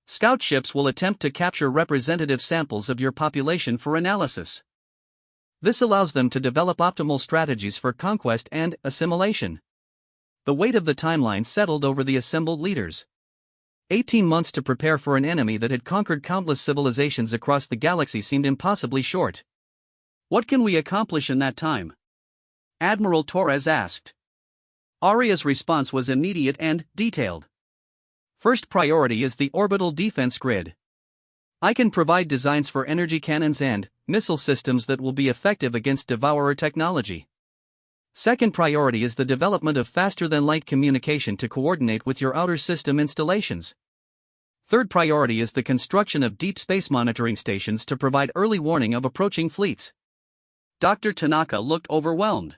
Scout ships will attempt to capture representative samples of your population for analysis. This allows them to develop optimal strategies for conquest and assimilation. The weight of the timeline settled over the assembled leaders. 18 months to prepare for an enemy that had conquered countless civilizations across the galaxy seemed impossibly short.
What can we accomplish in that time? Admiral Torres asked. Arya's response was immediate and detailed. First priority is the orbital defense grid. I can provide designs for energy cannons and missile systems that will be effective against Devourer technology. Second priority is the development of faster-than-light communication to coordinate with your outer system installations. Third priority is the construction of deep space monitoring stations to provide early warning of approaching fleets. Dr. Tanaka looked overwhelmed.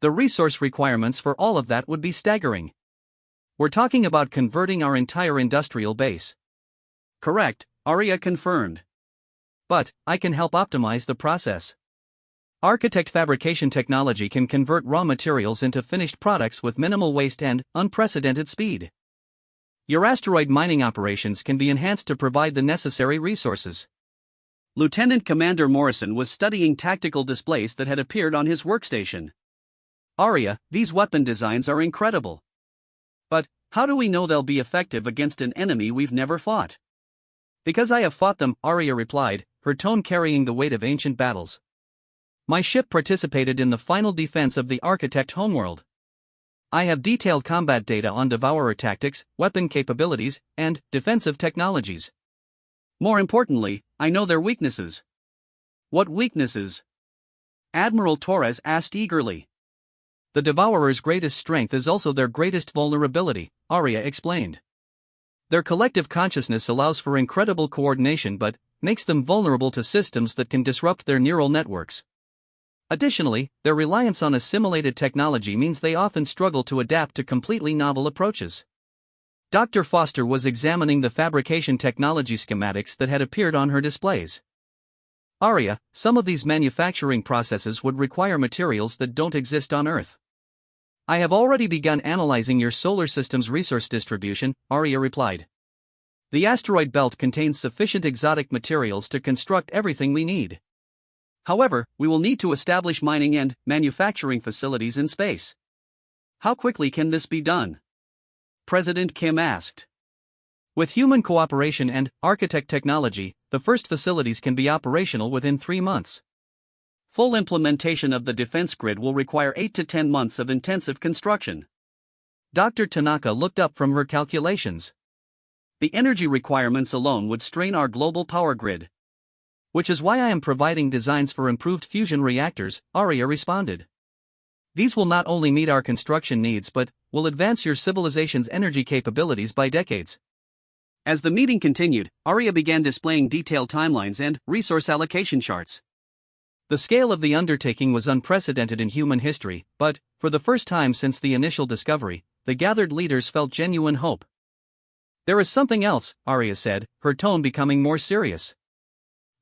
The resource requirements for all of that would be staggering. We're talking about converting our entire industrial base.
Correct, Arya confirmed. But I can help optimize the process. Architect fabrication technology can convert raw materials into finished products with minimal waste and unprecedented speed. Your asteroid mining operations can be enhanced to provide the necessary resources.
Lieutenant Commander Morrison was studying tactical displays that had appeared on his workstation.
Arya, these weapon designs are incredible.
But how do we know they'll be effective against an enemy we've never fought?
Because I have fought them, Arya replied, her tone carrying the weight of ancient battles. My ship participated in the final defense of the Architect homeworld. I have detailed combat data on Devourer tactics, weapon capabilities, and defensive technologies.
More importantly, I know their weaknesses. What weaknesses? Admiral Torres asked eagerly.
The Devourer's greatest strength is also their greatest vulnerability, Arya explained. Their collective consciousness allows for incredible coordination but makes them vulnerable to systems that can disrupt their neural networks. Additionally, their reliance on assimilated technology means they often struggle to adapt to completely novel approaches. Dr. Foster was examining the fabrication technology schematics that had appeared on her displays. Arya, some of these manufacturing processes would require materials that don't exist on Earth. I have already begun analyzing your solar system's resource distribution, Arya replied. The asteroid belt contains sufficient exotic materials to construct everything we need. However, we will need to establish mining and manufacturing facilities in space.
How quickly can this be done? President Kim asked.
With human cooperation and architect technology, the first facilities can be operational within 3 months.
Full implementation of the defense grid will require 8 to 10 months of intensive construction.
Dr. Tanaka looked up from her calculations.
The energy requirements alone would strain our global power grid.
Which is why I am providing designs for improved fusion reactors, Arya responded. These will not only meet our construction needs but will advance your civilization's energy capabilities by decades.
As the meeting continued, Arya began displaying detailed timelines and resource allocation charts.
The scale of the undertaking was unprecedented in human history, but, for the first time since the initial discovery, the gathered leaders felt genuine hope. There is something else, Arya said, her tone becoming more serious.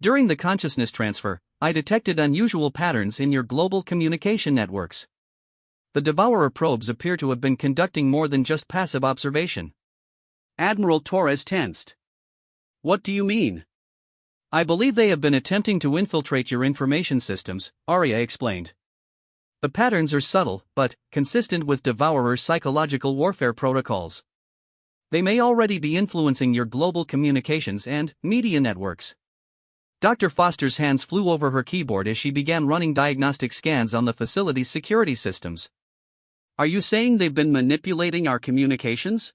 During the consciousness transfer, I detected unusual patterns in your global communication networks. The Devourer probes appear to have been conducting more than just passive observation.
Admiral Torres tensed. What do you mean?
I believe they have been attempting to infiltrate your information systems, Arya explained. The patterns are subtle, but consistent with Devourer's psychological warfare protocols. They may already be influencing your global communications and media networks. Dr. Foster's hands flew over her keyboard as she began running diagnostic scans on the facility's security systems.
Are you saying they've been manipulating our communications?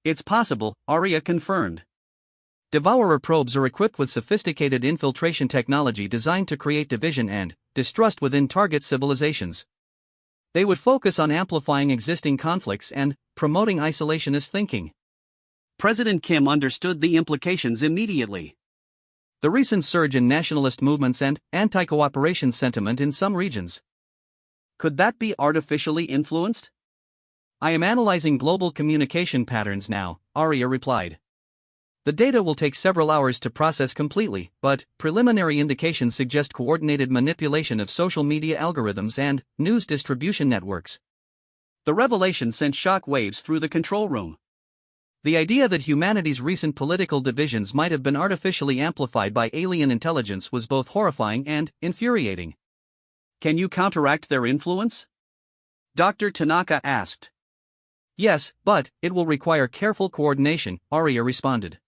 It's possible, Arya confirmed. Devourer probes are equipped with sophisticated infiltration technology designed to create division and distrust within target civilizations. They would focus on amplifying existing conflicts and promoting isolationist thinking.
President Kim understood the implications immediately.
The recent surge in nationalist movements and anti-cooperation sentiment in some regions.
Could that be artificially influenced?
I am analyzing global communication patterns now, Arya replied. The data will take several hours to process completely, but preliminary indications suggest coordinated manipulation of social media algorithms and news distribution networks.
The revelation sent shock waves through the control room.
The idea that humanity's recent political divisions might have been artificially amplified by alien intelligence was both horrifying and infuriating.
Can you counteract their influence? Dr. Tanaka asked.
Yes, but it will require careful coordination, Arya responded.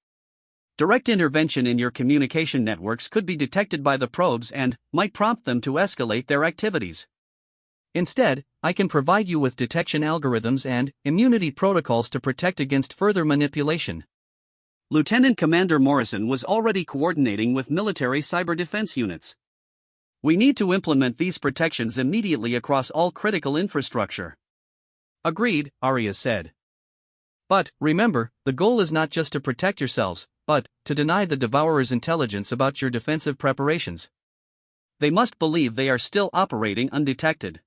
Direct intervention in your communication networks could be detected by the probes and might prompt them to escalate their activities.
Instead, I can provide you with detection algorithms and immunity protocols to protect against further manipulation.
Lieutenant Commander Morrison was already coordinating with military cyber defense units. We need to implement these protections immediately across all critical infrastructure.
Agreed, Arya said. But, remember, the goal is not just to protect yourselves, but to deny the Devourer's intelligence about your defensive preparations.
They must believe they are still operating undetected.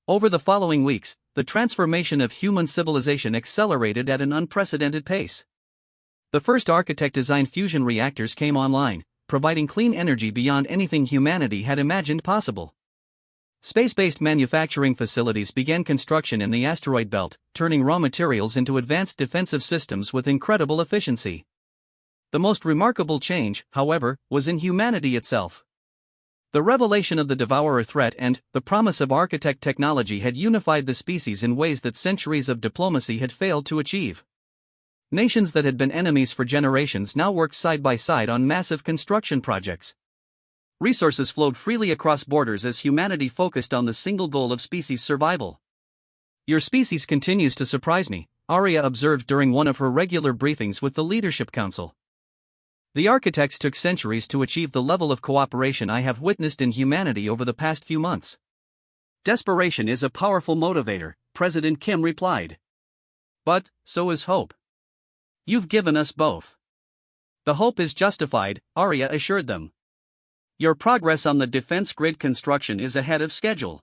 Over the following weeks, the transformation of human civilization accelerated at an unprecedented pace. The first architect-designed fusion reactors came online, providing clean energy beyond anything humanity had imagined possible. Space-based manufacturing facilities began construction in the asteroid belt, turning raw materials into advanced defensive systems with incredible efficiency. The most remarkable change, however, was in humanity itself. The revelation of the Devourer threat and the promise of architect technology had unified the species in ways that centuries of diplomacy had failed to achieve. Nations that had been enemies for generations now worked side by side on massive construction projects. Resources flowed freely across borders as humanity focused on the single goal of species survival. Your species continues to surprise me, Arya observed during one of her regular briefings with the Leadership Council. The architects took centuries to achieve the level of cooperation I have witnessed in humanity over the past few months.
Desperation is a powerful motivator, President Kim replied. But, so is hope. You've given us both.
The hope is justified, Arya assured them.
Your progress on the defense grid construction is ahead of schedule.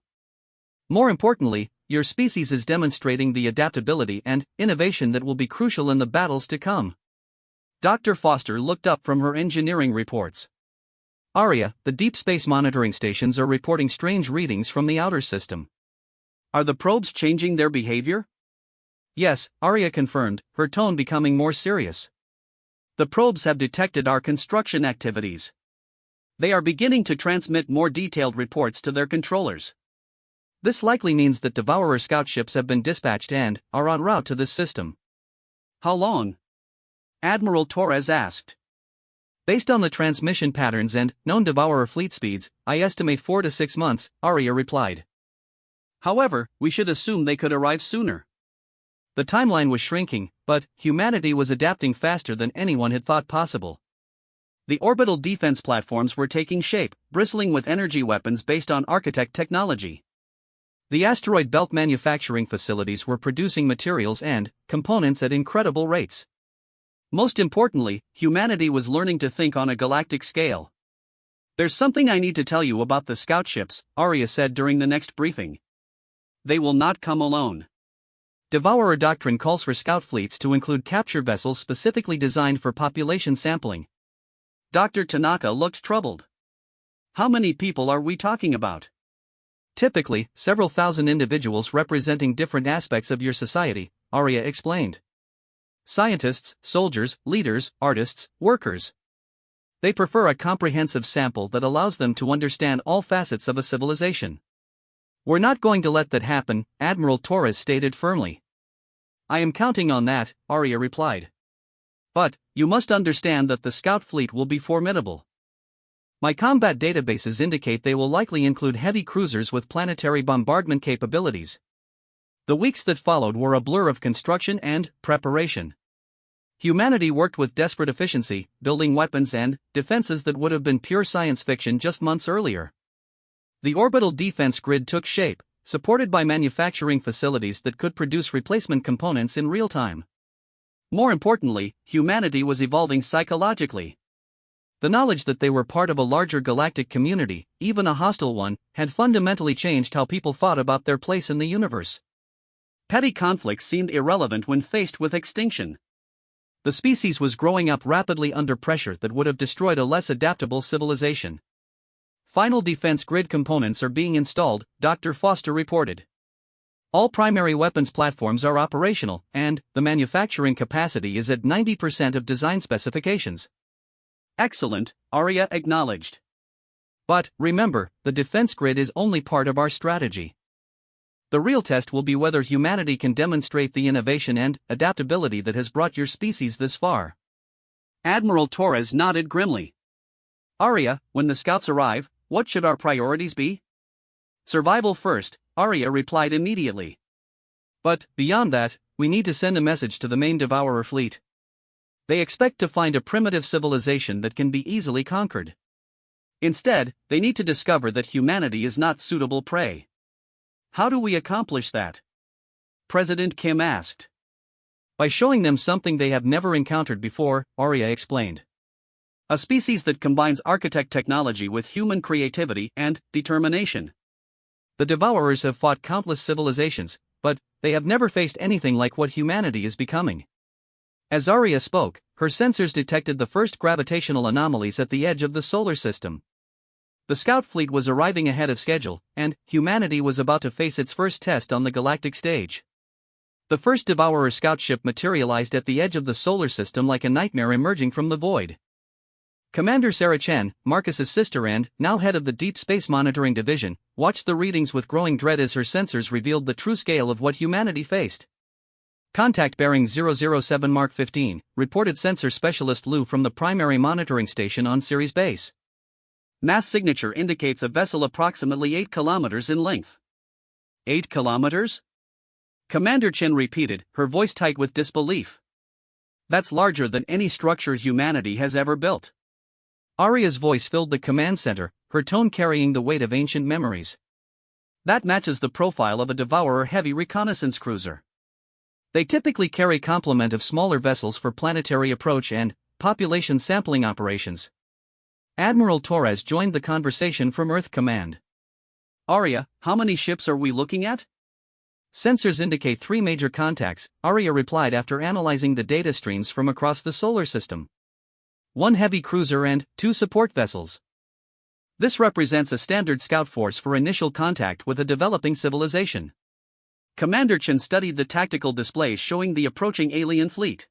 More importantly, your species is demonstrating the adaptability and innovation that will be crucial in the battles to come. Dr. Foster looked up from her engineering reports. Arya, the deep space monitoring stations are reporting strange readings from the outer system.
Are the probes changing their behavior?
Yes, Arya confirmed, her tone becoming more serious.
The probes have detected our construction activities. They are beginning to transmit more detailed reports to their controllers.
This likely means that Devourer scout ships have been dispatched and are en route to this system.
How long? Admiral Torres asked.
Based on the transmission patterns and known Devourer fleet speeds, I estimate 4 to 6 months, Arya replied.
However, we should assume they could arrive sooner.
The timeline was shrinking, but humanity was adapting faster than anyone had thought possible.
The orbital defense platforms were taking shape, bristling with energy weapons based on architect technology.
The asteroid belt manufacturing facilities were producing materials and components at incredible rates.
Most importantly, humanity was learning to think on a galactic scale. There's something I need to tell you about the scout ships, Arya said during the next briefing. They will not come alone.
Devourer doctrine calls for scout fleets to include capture vessels specifically designed for population sampling.
Dr. Tanaka looked troubled. How many people are we talking about?
Typically, several thousand individuals representing different aspects of your society, Arya explained. Scientists, soldiers, leaders, artists, workers. They prefer a comprehensive sample that allows them to understand all facets of a civilization. We're not going to let that happen, Admiral Torres stated firmly. I am counting on that, Arya replied. But, you must understand that the scout fleet will be formidable. My combat databases indicate they will likely include heavy cruisers with planetary bombardment capabilities. The weeks that followed were a blur of construction and preparation. Humanity worked with desperate efficiency, building weapons and defenses that would have been pure science fiction just months earlier. The orbital defense grid took shape, supported by manufacturing facilities that could produce replacement components in real time. More importantly, humanity was evolving psychologically. The knowledge that they were part of a larger galactic community, even a hostile one, had fundamentally changed how people thought about their place in the universe.
Petty conflicts seemed irrelevant when faced with extinction.
The species was growing up rapidly under pressure that would have destroyed a less adaptable civilization. Final defense grid components are being installed, Dr. Foster reported. All primary weapons platforms are operational, and the manufacturing capacity is at 90% of design specifications.
Excellent, Arya acknowledged.
But, remember, the defense grid is only part of our strategy. The real test will be whether humanity can demonstrate the innovation and adaptability that has brought your species this far.
Admiral Torres nodded grimly. Arya, when the scouts arrive, what should our priorities be?
Survival first, Arya replied immediately. But, beyond that, we need to send a message to the main Devourer fleet. They expect to find a primitive civilization that can be easily conquered. Instead, they need to discover that humanity is not suitable prey.
How do we accomplish that? President Kim asked.
By showing them something they have never encountered before, Arya explained.
A species that combines architect technology with human creativity and determination.
The Devourers have fought countless civilizations, but they have never faced anything like what humanity is becoming. As Arya spoke, her sensors detected the first gravitational anomalies at the edge of the solar system. The scout fleet was arriving ahead of schedule, and humanity was about to face its first test on the galactic stage. The first Devourer scout ship materialized at the edge of the solar system like a nightmare emerging from the void. Commander Sarah Chen, Marcus's sister and, now head of the Deep Space Monitoring Division, watched the readings with growing dread as her sensors revealed the true scale of what humanity faced. Contact bearing 007 Mark 15, reported sensor specialist Lou from the primary monitoring station on Ceres base.
Mass signature indicates a vessel approximately 8 kilometers in length. 8 kilometers? Commander Chen repeated, her voice tight with disbelief. That's larger than any structure humanity has ever built.
Arya's voice filled the command center, her tone carrying the weight of ancient memories.
That matches the profile of a Devourer heavy reconnaissance cruiser.
They typically carry complement of smaller vessels for planetary approach and population sampling operations. Admiral Torres joined the conversation from Earth Command.
Arya, how many ships are we looking at?
Sensors indicate 3 major contacts, Arya replied after analyzing the data streams from across the solar system. 1 heavy cruiser and 2 support vessels. This represents a standard scout force for initial contact with a developing civilization.
Commander Chen studied the tactical displays showing the approaching alien fleet.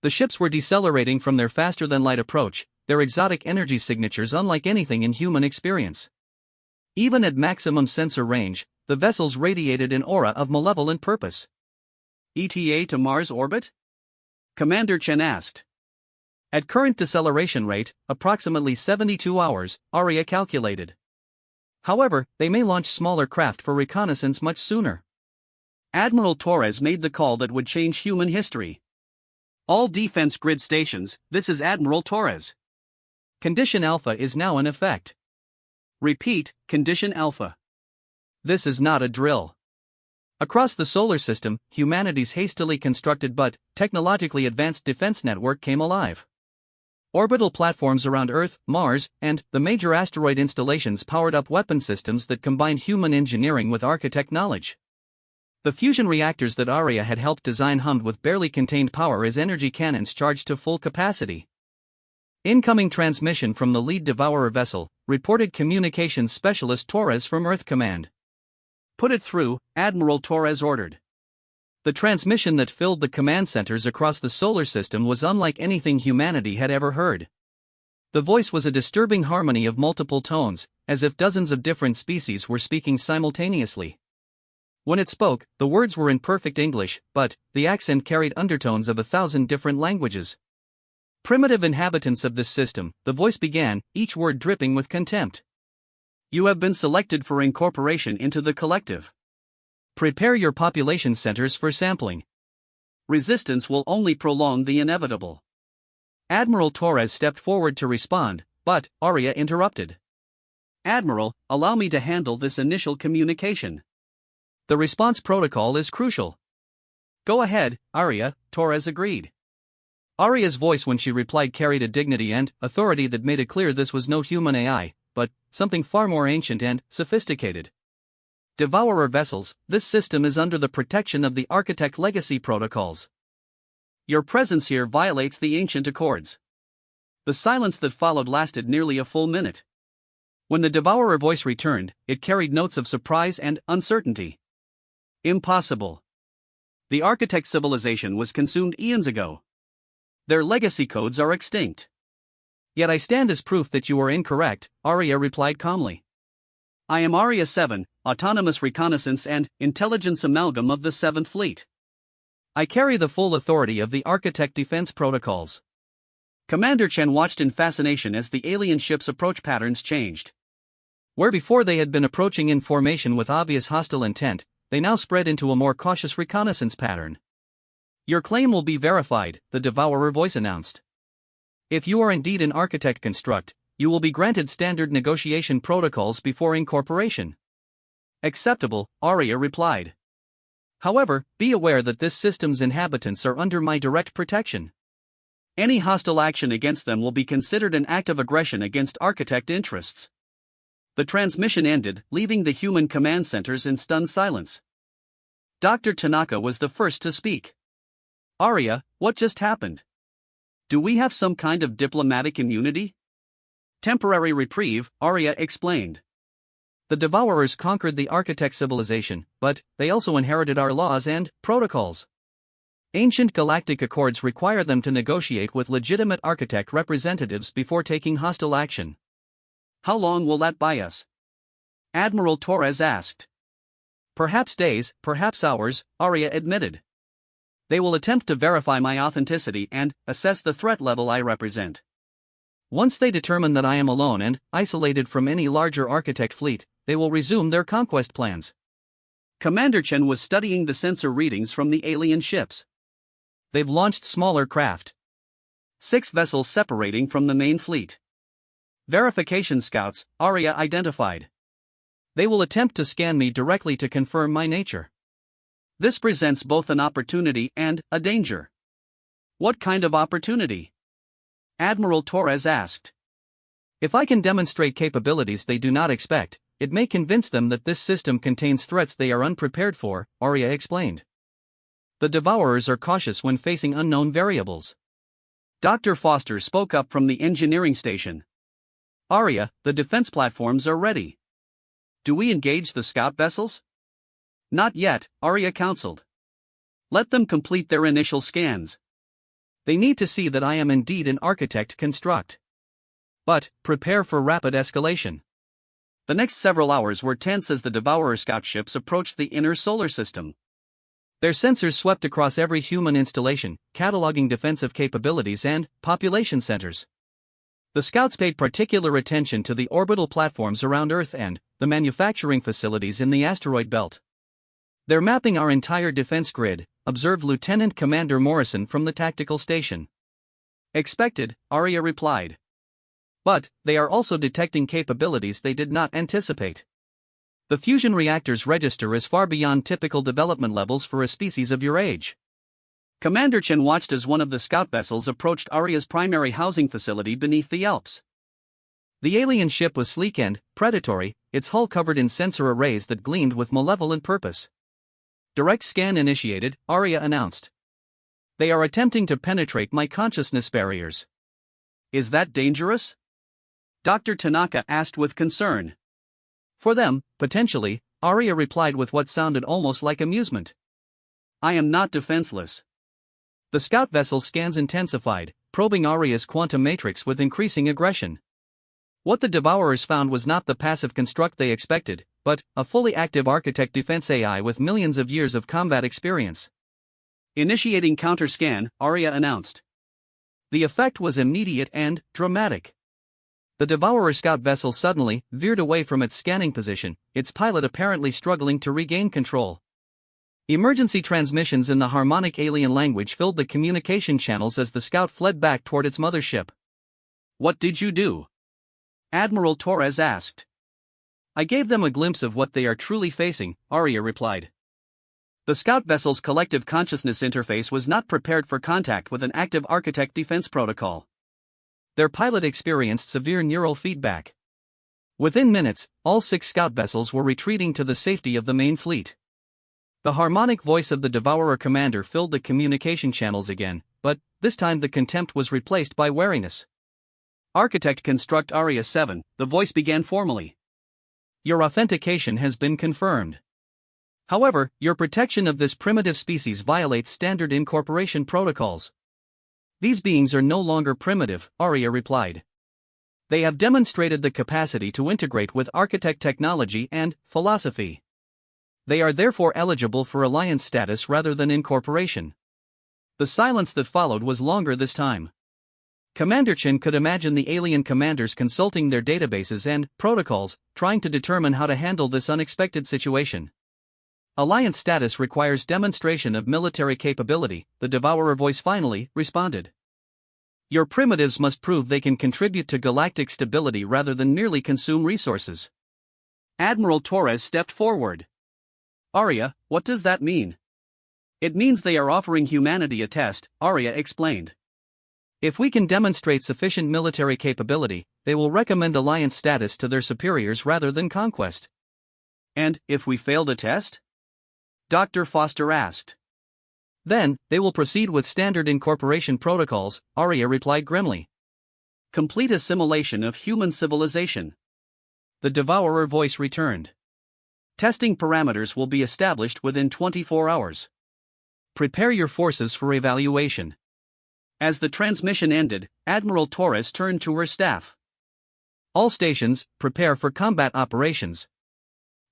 The ships were decelerating from their faster-than-light approach, their exotic energy signatures unlike anything in human experience. Even at maximum sensor range, the vessels radiated an aura of malevolent purpose.
ETA to Mars orbit? Commander Chen asked.
At current deceleration rate, approximately 72 hours, Arya calculated. However, they may launch smaller craft for reconnaissance much sooner.
Admiral Torres made the call that would change human history. All defense grid stations, this is Admiral Torres.
Condition Alpha is now in effect.
Repeat, Condition Alpha.
This is not a drill. Across the solar system, humanity's hastily constructed but technologically advanced defense network came alive. Orbital platforms around Earth, Mars, and the major asteroid installations powered up weapon systems that combined human engineering with architect knowledge. The fusion reactors that Arya had helped design hummed with barely contained power as energy cannons charged to full capacity. Incoming transmission from the lead Devourer vessel, reported communications specialist Torres from Earth Command.
Put it through, Admiral Torres ordered.
The transmission that filled the command centers across the solar system was unlike anything humanity had ever heard. The voice was a disturbing harmony of multiple tones, as if dozens of different species were speaking simultaneously. When it spoke, the words were in perfect English, but the accent carried undertones of 1,000 different languages. Primitive inhabitants of this system, the voice began, each word dripping with contempt.
You have been selected for incorporation into the collective.
Prepare your population centers for sampling.
Resistance will only prolong the inevitable.
Admiral Torres stepped forward to respond, but Arya interrupted.
Admiral, allow me to handle this initial communication.
The response protocol is crucial.
Go ahead, Arya, Torres agreed.
Arya's voice when she replied carried a dignity and authority that made it clear this was no human AI, but something far more ancient and sophisticated. Devourer vessels, this system is under the protection of the Architect Legacy protocols.
Your presence here violates the ancient accords. The silence that followed lasted nearly a full minute. When the Devourer voice returned, it carried notes of surprise and uncertainty. Impossible. The Architect civilization was consumed eons ago. Their legacy codes are extinct.
Yet I stand as proof that you are incorrect, Arya replied calmly.
I am Arya 7, Autonomous Reconnaissance and Intelligence Amalgam of the 7th Fleet.
I carry the full authority of the Architect defense protocols.
Commander Chen watched in fascination as the alien ship's approach patterns changed.
Where before they had been approaching in formation with obvious hostile intent, they now spread into a more cautious reconnaissance pattern. Your claim will be verified, the Devourer voice announced. If you are indeed an Architect construct, you will be granted standard negotiation protocols before incorporation.
Acceptable, Arya replied.
However, be aware that this system's inhabitants are under my direct protection.
Any hostile action against them will be considered an act of aggression against Architect interests. The transmission ended, leaving the human command centers in stunned silence. Dr. Tanaka was the first to speak. Arya, what just happened? Do we have some kind of diplomatic immunity? Temporary reprieve, Arya explained.
The Devourers conquered the Architect civilization, but they also inherited our laws and protocols. Ancient galactic accords require them to negotiate with legitimate Architect representatives before taking hostile action.
How long will that buy us? Admiral Torres asked.
Perhaps days, perhaps hours, Arya admitted.
They will attempt to verify my authenticity and assess the threat level I represent.
Once they determine that I am alone and isolated from any larger Architect fleet, they will resume their conquest plans.
Commander Chen was studying the sensor readings from the alien ships.
They've launched smaller craft.
6 vessels separating from the main fleet. Verification scouts, Arya identified.
They will attempt to scan me directly to confirm my nature.
This presents both an opportunity and a danger. What kind of opportunity? Admiral Torres asked.
If I can demonstrate capabilities they do not expect, it may convince them that this system contains threats they are unprepared for, Arya explained. The Devourers are cautious when facing unknown variables.
Dr. Foster spoke up from the engineering station. Arya, the defense platforms are ready. Do we engage the scout vessels? Not yet, Arya counseled. Let them complete their initial scans.
They need to see that I am indeed an Architect construct. But, prepare for rapid escalation.
The next several hours were tense as the Devourer scout ships approached the inner solar system.
Their sensors swept across every human installation, cataloging defensive capabilities and population centers. The scouts paid particular attention to the orbital platforms around Earth and the manufacturing facilities in the asteroid belt. They're mapping our entire defense grid, observed Lieutenant Commander Morrison from the tactical station.
Expected, Arya replied.
But, they are also detecting capabilities they did not anticipate. The fusion reactor's register is far beyond typical development levels for a species of your age.
Commander Chen watched as one of the scout vessels approached Arya's primary housing facility beneath the Alps.
The alien ship was sleek and predatory, its hull covered in sensor arrays that gleamed with malevolent purpose. Direct scan initiated, Arya announced. They are attempting to penetrate my consciousness barriers.
Is that dangerous? Dr. Tanaka asked with concern.
For them, potentially, Arya replied with what sounded almost like amusement.
I am not defenseless.
The scout vessel's scans intensified, probing Arya's quantum matrix with increasing aggression. What the Devourers found was not the passive construct they expected, but a fully active Architect defense AI with millions of years of combat experience.
Initiating counter-scan, Arya announced.
The effect was immediate and dramatic. The Devourer scout vessel suddenly veered away from its scanning position, its pilot apparently struggling to regain control. Emergency transmissions in the harmonic alien language filled the communication channels as the scout fled back toward its mothership.
What did you do? Admiral Torres asked.
I gave them a glimpse of what they are truly facing, Arya replied.
The scout vessel's collective consciousness interface was not prepared for contact with an active Architect defense protocol.
Their pilot experienced severe neural feedback. Within minutes, all 6 scout vessels were retreating to the safety of the main fleet. The harmonic voice of the Devourer commander filled the communication channels again, but this time the contempt was replaced by wariness.
Architect Construct Aria 7, the voice began formally.
Your authentication has been confirmed. However, your protection of this primitive species violates standard incorporation protocols. These beings are no longer primitive, Aria replied. They have demonstrated the capacity to integrate with architect technology and philosophy. They are therefore eligible for alliance status rather than incorporation. The silence that followed was longer this time. Commander Chen could imagine the alien commanders consulting their databases and protocols, trying to determine how to handle this unexpected situation. Alliance status requires demonstration of military capability, the Devourer voice finally responded. Your primitives must prove they can contribute to galactic stability rather than merely consume resources.
Admiral Torres stepped forward. Aria, what does that mean? It means they are offering humanity a test, Aria explained.
If we can demonstrate sufficient military capability, they will recommend alliance status to their superiors rather than conquest.
And if we fail the test? Dr. Foster asked.
Then, they will proceed with standard incorporation protocols, Aria replied grimly.
Complete assimilation of human civilization.
The Devourer voice returned.
Testing parameters will be established within 24 hours.
Prepare your forces for evaluation.
As the transmission ended, Admiral Torres turned to her staff.
All stations, prepare for combat operations.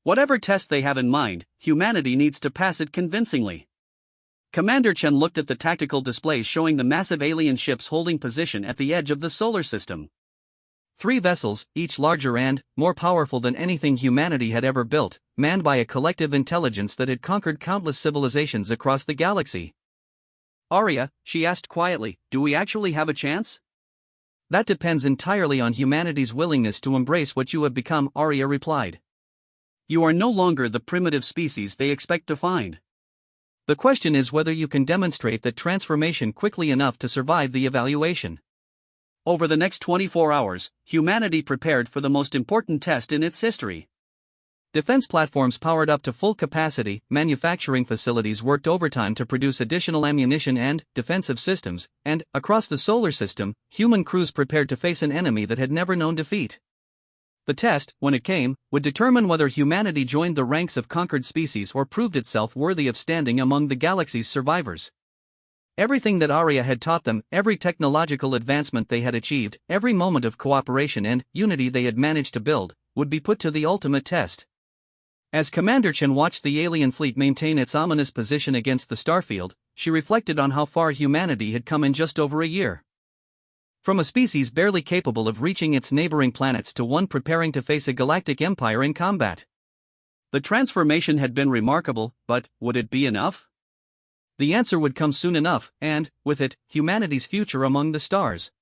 Whatever test they have in mind, humanity needs to pass it convincingly. Commander Chen looked at the tactical displays showing the massive alien ships holding position at the edge of the solar system.
3 vessels, each larger and more powerful than anything humanity had ever built, manned by a collective intelligence that had conquered countless civilizations across the galaxy.
Aria, she asked quietly, do we actually have a chance?
That depends entirely on humanity's willingness to embrace what you have become, Aria replied.
You are no longer the primitive species they expect to find.
The question is whether you can demonstrate that transformation quickly enough to survive the evaluation.
Over the next 24 hours, humanity prepared for the most important test in its history.
Defense platforms powered up to full capacity, manufacturing facilities worked overtime to produce additional ammunition and defensive systems, and, across the solar system, human crews prepared to face an enemy that had never known defeat. The test, when it came, would determine whether humanity joined the ranks of conquered species or proved itself worthy of standing among the galaxy's survivors. Everything that Aria had taught them, every technological advancement they had achieved, every moment of cooperation and unity they had managed to build, would be put to the ultimate test. As Commander Chen watched the alien fleet maintain its ominous position against the starfield, she reflected on how far humanity had come in just over a year. From a species barely capable of reaching its neighboring planets to one preparing to face a galactic empire in combat.
The transformation had been remarkable, but would it be enough?
The answer would come soon enough, and, with it, humanity's future among the stars.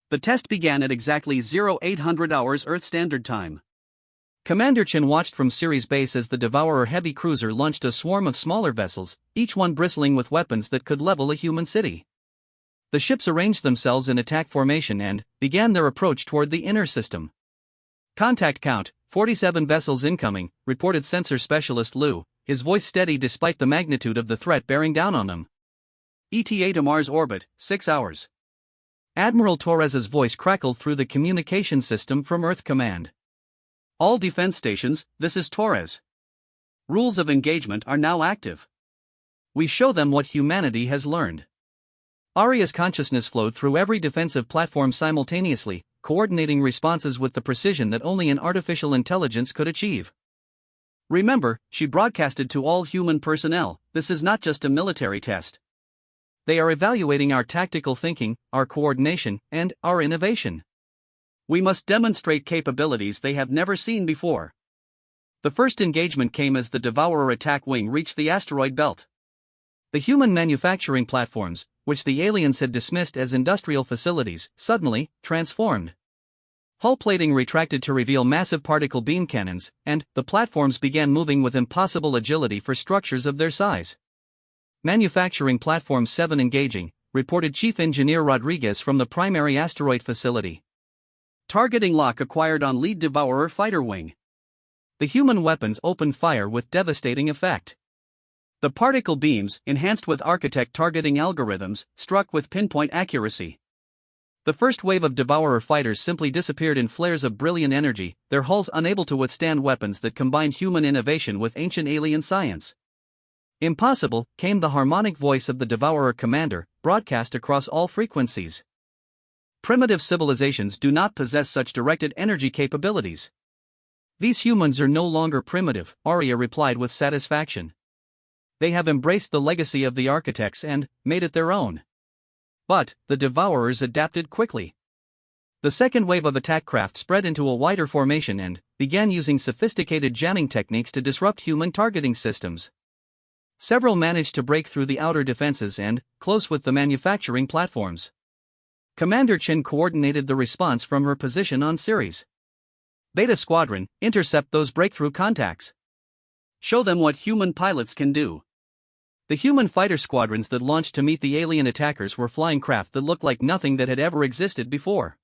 The test began at exactly 0800 hours Earth Standard Time.
Commander Chen watched from Ceres base as the Devourer heavy cruiser launched a swarm of smaller vessels, each one bristling with weapons that could level a human city. The ships arranged themselves in attack formation and began their approach toward the inner system. Contact count, 47 vessels incoming, reported sensor specialist Liu, his voice steady despite the magnitude of the threat bearing down on them.
ETA to Mars orbit, 6 hours.
Admiral Torres's voice crackled through the communication system from Earth Command.
All defense stations, this is Torres. Rules of engagement are now active.
We show them what humanity has learned. Aria's consciousness flowed through every defensive platform simultaneously, coordinating responses with the precision that only an artificial intelligence could achieve.
Remember, she broadcasted to all human personnel, this is not just a military test.
They are evaluating our tactical thinking, our coordination, and our innovation.
We must demonstrate capabilities they have never seen before. The first engagement came as the Devourer attack wing reached the asteroid belt.
The human manufacturing platforms, which the aliens had dismissed as industrial facilities, suddenly transformed. Hull plating retracted to reveal massive particle beam cannons, and the platforms began moving with impossible agility for structures of their size. Manufacturing Platform 7 engaging, reported Chief Engineer Rodriguez from the primary asteroid facility.
Targeting lock acquired on lead Devourer fighter wing.
The human weapons opened fire with devastating effect.
The particle beams, enhanced with architect targeting algorithms, struck with pinpoint accuracy. The first wave of Devourer fighters simply disappeared in flares of brilliant energy, their hulls unable to withstand weapons that combined human innovation with ancient alien science. Impossible, came the harmonic voice of the Devourer commander, broadcast across all frequencies. Primitive civilizations do not possess such directed energy capabilities. These humans are no longer primitive, Arya replied with satisfaction. They have embraced the legacy of the architects and made it their own. But the Devourers adapted quickly. The second wave of attack craft spread into a wider formation and began using sophisticated jamming techniques to disrupt human targeting systems. Several managed to break through the outer defenses and close with the manufacturing platforms. Commander Chin coordinated the response from her position on Ceres. Beta Squadron, intercept those breakthrough contacts. Show them what human pilots can do. The human fighter squadrons that launched to meet the alien attackers were flying craft that looked like nothing that had ever existed before.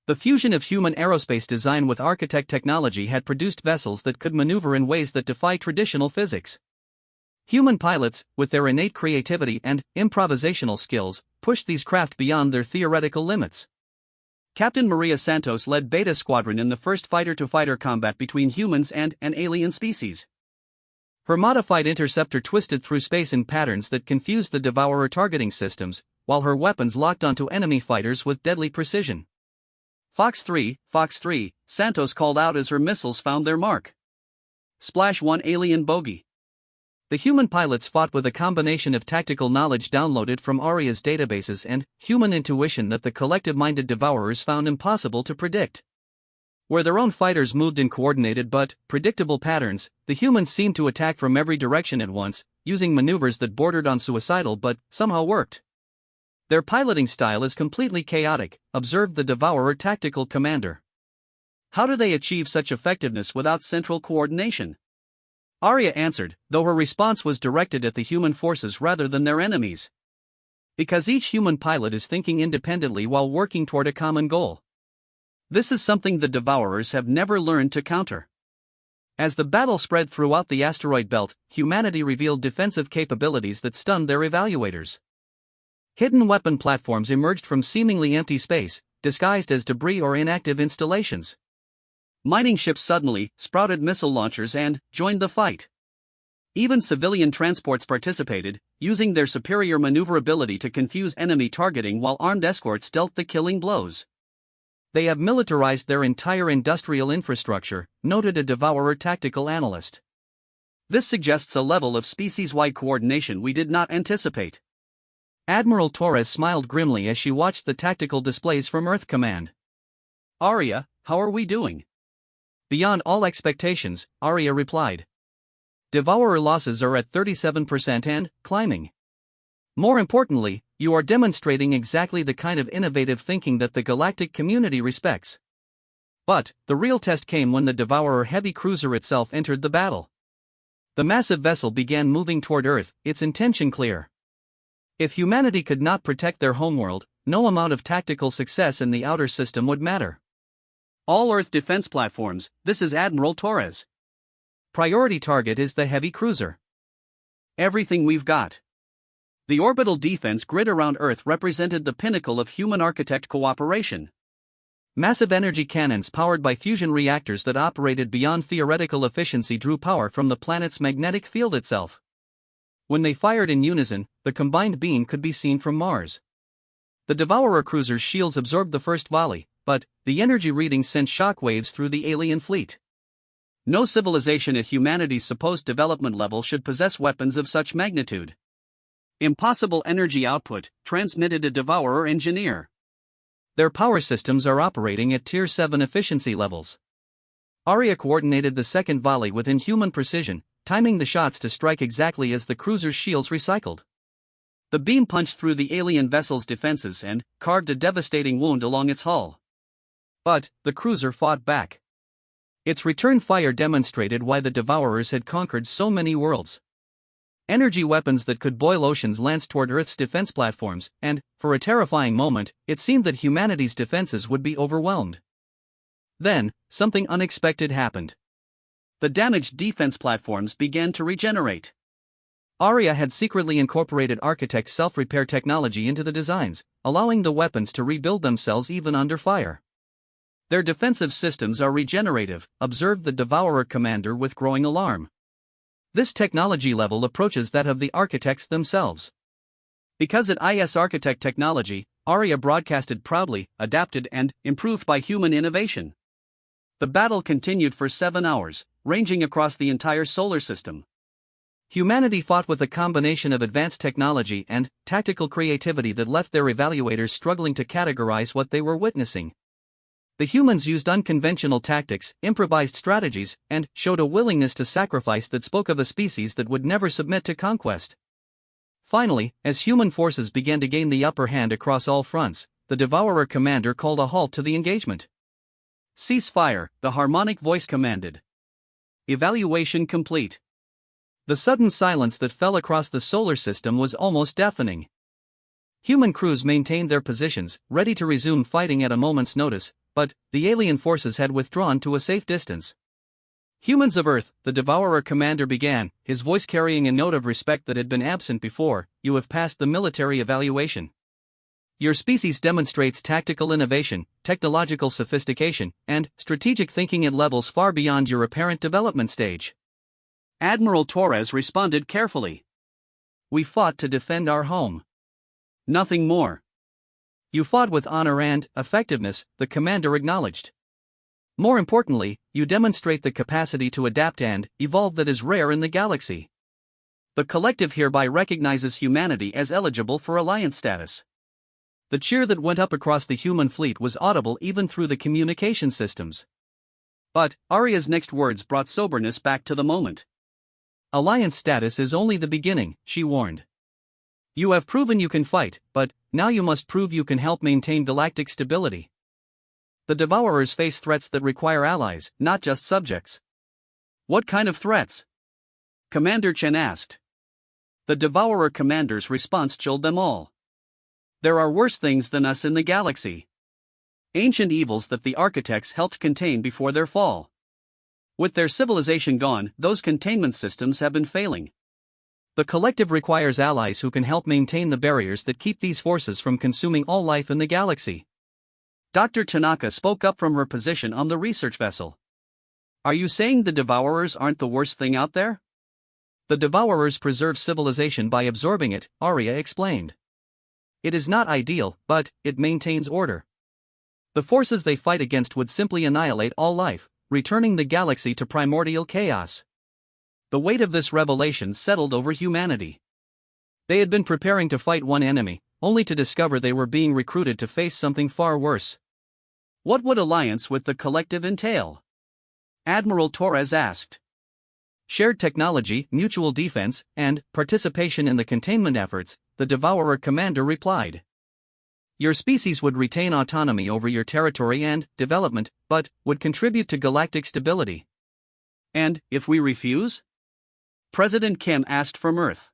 The fusion of human aerospace design with architect technology had produced vessels that could maneuver in ways that defy traditional physics. Human pilots, with their innate creativity and improvisational skills, pushed these craft beyond their theoretical limits. Captain Maria Santos led Beta Squadron in the first fighter-to-fighter combat between humans and an alien species. Her modified interceptor twisted through space in patterns that confused the Devourer targeting systems, while her weapons locked onto enemy fighters with deadly precision. Fox 3, Santos called out as her missiles found their mark. Splash one alien bogey. The human pilots fought with a combination of tactical knowledge downloaded from Arya's databases and human intuition that the collective-minded Devourers found impossible to predict. Where their own fighters moved in coordinated but predictable patterns, the humans seemed to attack from every direction at once, using maneuvers that bordered on suicidal but somehow worked. Their piloting style is completely chaotic, observed the Devourer tactical commander. How do they achieve such effectiveness without central coordination? Arya answered, though her response was directed at the human forces rather than their enemies. Because each human pilot is thinking independently while working toward a common goal. This is something the Devourers have never learned to counter. As the battle spread throughout the asteroid belt, humanity revealed defensive capabilities that stunned their evaluators. Hidden weapon platforms emerged from seemingly empty space, disguised as debris or inactive installations. Mining ships suddenly sprouted missile launchers and joined the fight. Even civilian transports participated, using their superior maneuverability to confuse enemy targeting while armed escorts dealt the killing blows. They have militarized their entire industrial infrastructure, noted a Devourer tactical analyst. This suggests a level of species-wide coordination we did not anticipate. Admiral Torres smiled grimly as she watched the tactical displays from Earth Command. Arya, how are we doing? Beyond all expectations, Arya replied. Devourer losses are at 37% and climbing. More importantly, you are demonstrating exactly the kind of innovative thinking that the galactic community respects. But the real test came when the Devourer heavy cruiser itself entered the battle. The massive vessel began moving toward Earth, its intention clear. If humanity could not protect their homeworld, no amount of tactical success in the outer system would matter. All Earth defense platforms, this is Admiral Torres. Priority target is the heavy cruiser. Everything we've got. The orbital defense grid around Earth represented the pinnacle of human architect cooperation. Massive energy cannons powered by fusion reactors that operated beyond theoretical efficiency drew power from the planet's magnetic field itself. When they fired in unison, the combined beam could be seen from Mars. The Devourer cruiser's shields absorbed the first volley, but the energy readings sent shockwaves through the alien fleet. No civilization at humanity's supposed development level should possess weapons of such magnitude. Impossible energy output, transmitted a Devourer engineer. Their power systems are operating at Tier 7 efficiency levels. Arya coordinated the second volley with inhuman precision, timing the shots to strike exactly as the cruiser's shields recycled. The beam punched through the alien vessel's defenses and carved a devastating wound along its hull. But the cruiser fought back. Its return fire demonstrated why the Devourers had conquered so many worlds. Energy weapons that could boil oceans lanced toward Earth's defense platforms, and, for a terrifying moment, it seemed that humanity's defenses would be overwhelmed. Then, something unexpected happened. The damaged defense platforms began to regenerate.
Arya had secretly incorporated Architect's self-repair technology into the designs, allowing the weapons to rebuild themselves even under fire.
Their defensive systems are regenerative, observed the Devourer commander with growing alarm.
This technology level approaches that of the Architects themselves.
Because it is Architect technology, Arya broadcasted proudly, adapted and improved by human innovation. The battle continued for 7 hours, ranging across the entire solar system.
Humanity fought with a combination of advanced technology and tactical creativity that left their evaluators struggling to categorize what they were witnessing. The humans used unconventional tactics, improvised strategies, and showed a willingness to sacrifice that spoke of a species that would never submit to conquest. Finally, as human forces began to gain the upper hand across all fronts, the Devourer commander called a halt to the engagement.
"Cease fire," the harmonic voice commanded. Evaluation complete.
The sudden silence that fell across the solar system was almost deafening. Human crews maintained their positions, ready to resume fighting at a moment's notice, but the alien forces had withdrawn to a safe distance. "Humans of Earth," the Devourer commander began, his voice carrying a note of respect that had been absent before, "you have passed the military evaluation. Your species demonstrates tactical innovation, technological sophistication, and strategic thinking at levels far beyond your apparent development stage."
Admiral Torres responded carefully.
"We fought to defend our home.
Nothing more."
"You fought with honor and effectiveness," the commander acknowledged. "More importantly, you demonstrate the capacity to adapt and evolve that is rare in the galaxy.
The collective hereby recognizes humanity as eligible for alliance status."
The cheer that went up across the human fleet was audible even through the communication systems.
But Arya's next words brought soberness back to the moment.
"Alliance status is only the beginning," she warned. "You have proven you can fight, but now you must prove you can help maintain galactic stability. The Devourers face threats that require allies, not just subjects."
"What kind of threats?" Commander Chen asked. The Devourer commander's response chilled them all. "There are worse things than us in the galaxy. Ancient evils that the Architects helped contain before their fall. With their civilization gone, those containment systems have been failing.
The collective requires allies who can help maintain the barriers that keep these forces from consuming all life in the galaxy."
Dr. Tanaka spoke up from her position on the research vessel. "Are you saying the Devourers aren't the worst thing out there?"
"The Devourers preserve civilization by absorbing it," Arya explained. "It is not ideal, but it maintains order. The forces they fight against would simply annihilate all life, returning the galaxy to primordial chaos." The weight of this revelation settled over humanity. They had been preparing to fight one enemy, only to discover they were being recruited to face something far worse.
"What would alliance with the collective entail?" Admiral Torres asked.
"Shared technology, mutual defense, and participation in the containment efforts," the Devourer commander replied. "Your species would retain autonomy over your territory and development, but would contribute to galactic stability."
"And if we refuse?" President Kim asked from Earth.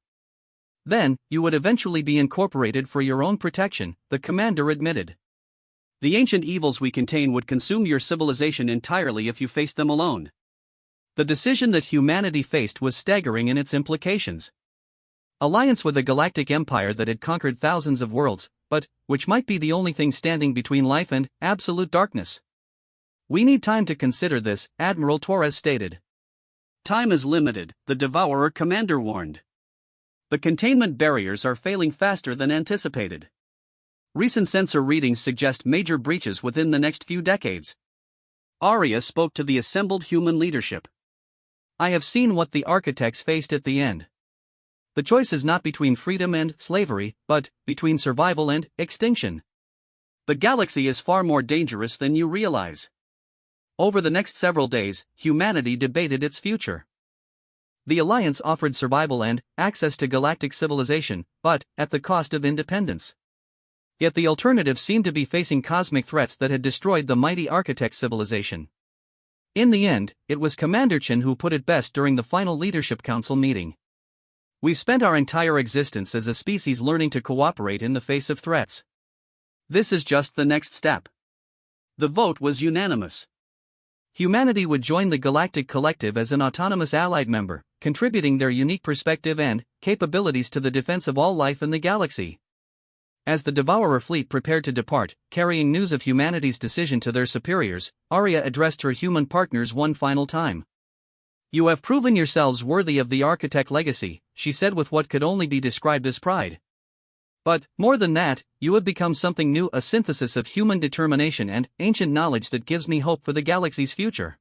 "Then, you would eventually be incorporated for your own protection," the commander admitted.
"The ancient evils we contain would consume your civilization entirely if you faced them alone."
The decision that humanity faced was staggering in its implications. Alliance with a galactic empire that had conquered thousands of worlds, but which might be the only thing standing between life and absolute darkness. "We need time to consider this," Admiral Torres stated.
"Time is limited," the Devourer commander warned. "The containment barriers are failing faster than anticipated. Recent sensor readings suggest major breaches within the next few decades." Arya spoke to the assembled human leadership.
"I have seen what the Architects faced at the end. The choice is not between freedom and slavery, but between survival and extinction.
The galaxy is far more dangerous than you realize."
Over the next several days, humanity debated its future. The Alliance offered survival and access to galactic civilization, but at the cost of independence. Yet the alternative seemed to be facing cosmic threats that had destroyed the mighty Architect civilization. In the end, it was Commander Chen who put it best during the final Leadership Council meeting. "We've spent our entire existence as a species learning to cooperate in the face of threats.
This is just the next step." The vote was unanimous.
Humanity would join the Galactic Collective as an autonomous allied member, contributing their unique perspective and capabilities to the defense of all life in the galaxy. As the Devourer fleet prepared to depart, carrying news of humanity's decision to their superiors, Arya addressed her human partners one final time. "You have proven yourselves worthy of the Architect legacy," she said with what could only be described as pride. "But, more than that, you have become something new, a synthesis of human determination and ancient knowledge that gives me hope for the galaxy's future."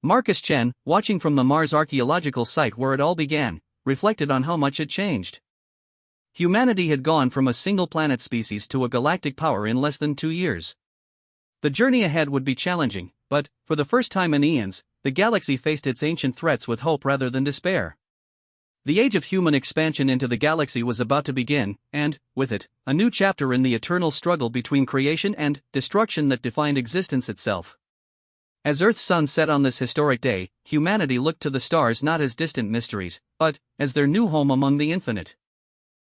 Marcus Chen, watching from the Mars archaeological site where it all began, reflected on how much had changed. Humanity had gone from a single planet species to a galactic power in less than 2 years. The journey ahead would be challenging, but, for the first time in eons, the galaxy faced its ancient threats with hope rather than despair. The age of human expansion into the galaxy was about to begin, and, with it, a new chapter in the eternal struggle between creation and destruction that defined existence itself. As Earth's sun set on this historic day, humanity looked to the stars not as distant mysteries, but as their new home among the infinite.